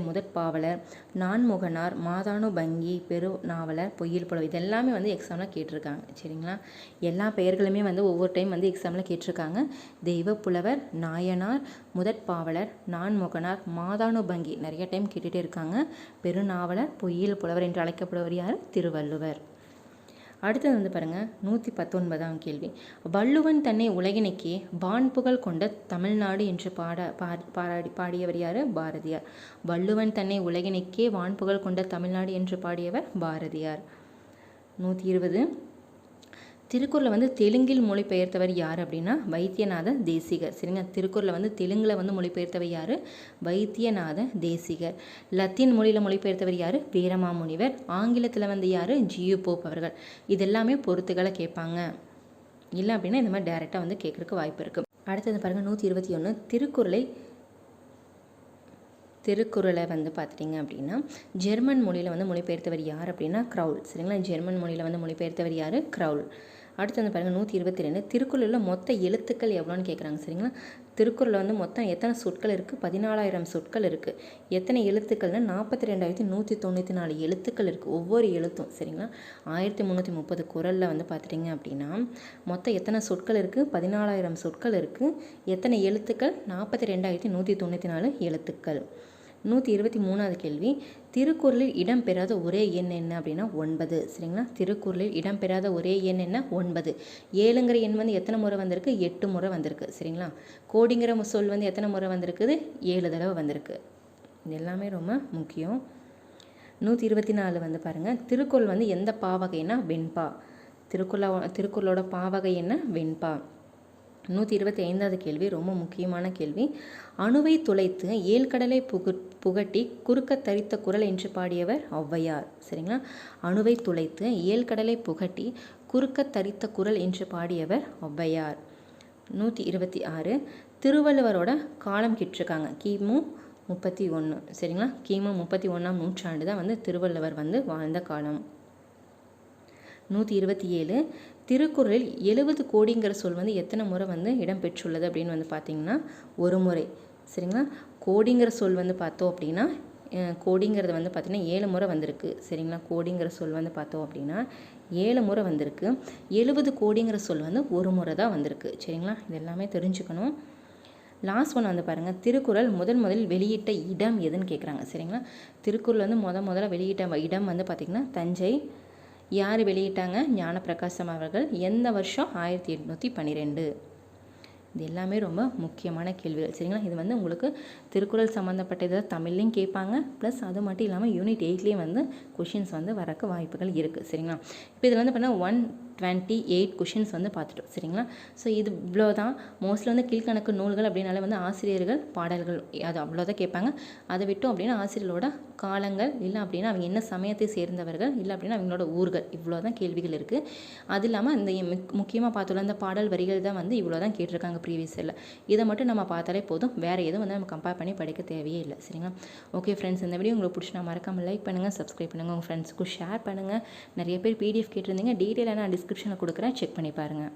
முதற்பாவலர், நான்முகனார், மாதானுபங்கி, பெருநாவலர், பொய்யில் புலவர், இது எல்லாமே வந்து எக்ஸாமில் கேட்டிருக்காங்க சரிங்களா. எல்லா பெயர்களுமே வந்து ஒவ்வொரு டைம் வந்து எக்ஸாமில் கேட்டிருக்காங்க. தெய்வப்புலவர், நாயனார், முதற்பாவலர், நான்முகனார், மாதானுபங்கி நிறைய டைம் கேட்டுகிட்டே இருக்காங்க. பெருநாவலர், பொய்யில் புலவர் என்று அழைக்கப்படுவர் யார்? திருவள்ளுவர். அடுத்தது வந்து பாருங்கள் 119ஆம் கேள்வி. வள்ளுவன் தன்னை உலகினுக்கே வான்புகழ் கொண்ட தமிழ்நாடு என்று பாடியவர் யார்? பாரதியார். வள்ளுவன் தன்னை உலகினுக்கே வான்புகழ் கொண்ட தமிழ்நாடு என்று பாடியவர் பாரதியார். 120 திருக்குறளை வந்து தெலுங்கில் மொழிபெயர்த்தவர் யார் அப்படின்னா வைத்தியநாத தேசிகர் சரிங்க. திருக்குறளை வந்து தெலுங்கில் வந்து மொழிபெயர்த்தவர் யார்? வைத்தியநாத தேசிகர். லத்தீன் மொழியில் மொழிபெயர்த்தவர் யார்? வீரமாமுனிவர். ஆங்கிலத்தில் வந்து யார்? ஜியு போப் அவர்கள். இதெல்லாமே பொறுத்துக்களை கேட்பாங்க. இல்லை அப்படின்னா இந்த மாதிரி டைரெக்டாக வந்து கேட்குறதுக்கு வாய்ப்பு இருக்குது. அடுத்தது பாருங்கள் 121 திருக்குறளை வந்து பார்த்துட்டிங்க அப்படின்னா ஜெர்மன் மொழியில் வந்து மொழிபெயர்த்தவர் யார் அப்படின்னா க்ரௌல் சரிங்களா. ஜெர்மன் மொழியில் வந்து மொழிபெயர்த்தவர் யார்? க்ரௌல். அடுத்து வந்து பாருங்கள் 122 திருக்குறளில் மொத்த எழுத்துக்கள் எவ்வளோன்னு கேட்குறாங்க சரிங்களா. திருக்குறளில் வந்து மொத்தம் எத்தனை சொற்கள் இருக்குது? 14,000 சொற்கள் இருக்குது. எத்தனை எழுத்துக்கள்னால் 42,194 எழுத்துக்கள் இருக்குது. ஒவ்வொரு எழுத்தும் சரிங்களா. 1330 குறளில் வந்து பார்த்துட்டிங்க அப்படின்னா மொத்தம் எத்தனை சொற்கள் இருக்குது? 14,000 சொற்கள் இருக்குது. எத்தனை எழுத்துக்கள்? 42,194 எழுத்துக்கள். 123வது கேள்வி. திருக்குறளில் இடம்பெறாத ஒரே எண் என்ன அப்படின்னா 9 சரிங்களா. திருக்குறளில் இடம்பெறாத ஒரே எண் என்ன? 9. 7ங்கிற எண் வந்து எத்தனை முறை வந்திருக்கு? 8 முறை வந்திருக்கு சரிங்களா. கோடிங்கிற சொல் வந்து எத்தனை முறை வந்திருக்குது? 7 தடவை வந்திருக்கு. இது எல்லாமே ரொம்ப முக்கியம். 124 வந்து பாருங்கள். திருக்குறள் வந்து எந்த பாவகைன்னா வெண்பா. திருக்குறளோட பாவகை என்ன? வெண்பா. 125வது கேள்வி ரொம்ப முக்கியமான கேள்வி. அணுவை துளைத்து ஏழ்கடலை புகட்டி குறுக்க தரித்த குறள் என்று பாடியவர் ஔவையார் சரிங்களா. அணுவை துளைத்து ஏழ்கடலை புகட்டி குறுக்க தரித்த குறள் என்று பாடியவர் ஔவையார். 126 திருவள்ளுவரோட காலம் கேட்டிருக்காங்க. கிமு 31 சரிங்களா. கிமு 31ஆம் நூற்றாண்டு தான் வந்து திருவள்ளுவர் வந்து வாழ்ந்த காலம். 127 திருக்குறளில் 70 கோடிங்கிற சொல் வந்து எத்தனை முறை வந்து இடம்பெற்றுள்ளது அப்படின்னு வந்து பார்த்திங்கன்னா ஒரு முறை சரிங்களா. கோடிங்கிற சொல் வந்து பார்த்தோம் அப்படின்னா கோடிங்கிறது வந்து பார்த்திங்கன்னா 7 முறை வந்திருக்கு சரிங்களா. கோடிங்கிற சொல் வந்து பார்த்தோம் அப்படின்னா 7 முறை வந்திருக்கு. 70 கோடிங்கிற சொல் வந்து ஒரு முறை தான் வந்திருக்கு சரிங்களா. இது எல்லாமே தெரிஞ்சுக்கணும். லாஸ்ட் ஒன் வந்து பாருங்கள். திருக்குறள் முதலில் வெளியிட்ட இடம் எதுன்னு கேட்குறாங்க சரிங்களா. திருக்குறள் வந்து முதல்ல வெளியிட்ட இடம் வந்து பார்த்திங்கன்னா தஞ்சை. யார் வெளியிட்டாங்க? ஞானப்பிரகாசம் அவர்கள். எந்த வருஷம்? 1812. இது எல்லாமே ரொம்ப முக்கியமான கேள்விகள் சரிங்களா. இது வந்து உங்களுக்கு திருக்குறள் சம்மந்தப்பட்ட இதை தமிழ்லையும் கேட்பாங்க. ப்ளஸ் அது மட்டும் இல்லாமல் யூனிட் 8லேயும் வந்து கொஷின்ஸ் வந்து வரக்கு வாய்ப்புகள் இருக்குது சரிங்களா. இப்போ இதில் வந்து பார்த்தீங்கன்னா 128 கொஷின்ஸ் வந்து பார்த்துட்டோம் சரிங்களா. ஸோ இது இவ்வளோ தான். மோஸ்ட்லி வந்து கீழ்கணக்கு நூல்கள் அப்படின்னாலே வந்து ஆசிரியர்கள் பாடல்கள் அது அவ்வளோதான் கேட்பாங்க. அதை விட்டோம் அப்படின்னா ஆசிரியர்களோட காலங்கள், இல்லை அப்படின்னா அவங்க என்ன சமயத்தை சேர்ந்தவர்கள், இல்லை அப்படின்னா அவங்களோட ஊர்கள், இவ்வளோ தான் கேள்விகள் இருக்குது. அது இல்லாமல் இந்த முக்கியமாக பார்த்தோம்ல இந்த பாடல் வரிகள் தான் வந்து இவ்வளோ தான் கேட்டிருக்காங்க ப்ரீவியஸ் இயரில். இதை மட்டும் நம்ம பார்த்தாலே போதும். வேறு எதுவும் வந்து நம்ம கம்பேர் பண்ணி படிக்க தேவையே இல்லை சரிங்களா. ஓகே ஃப்ரெண்ட்ஸ், இந்த வீடியோ உங்களுக்கு பிடிச்சி நான் மறக்காமல் லைக் பண்ணுங்கள், சப்ஸ்கிரைப் பண்ணுங்கள், உங்கள் ஃப்ரெண்ட்ஸுக்கும் ஷேர் பண்ணுங்கள். நிறைய பேர் PDF கேட்டிருந்தீங்க. டீட்டெயிலாக நான் டிஸ்கிரிப்ஷனில் கொடுக்குறேன், செக் பண்ணி பாருங்கள்.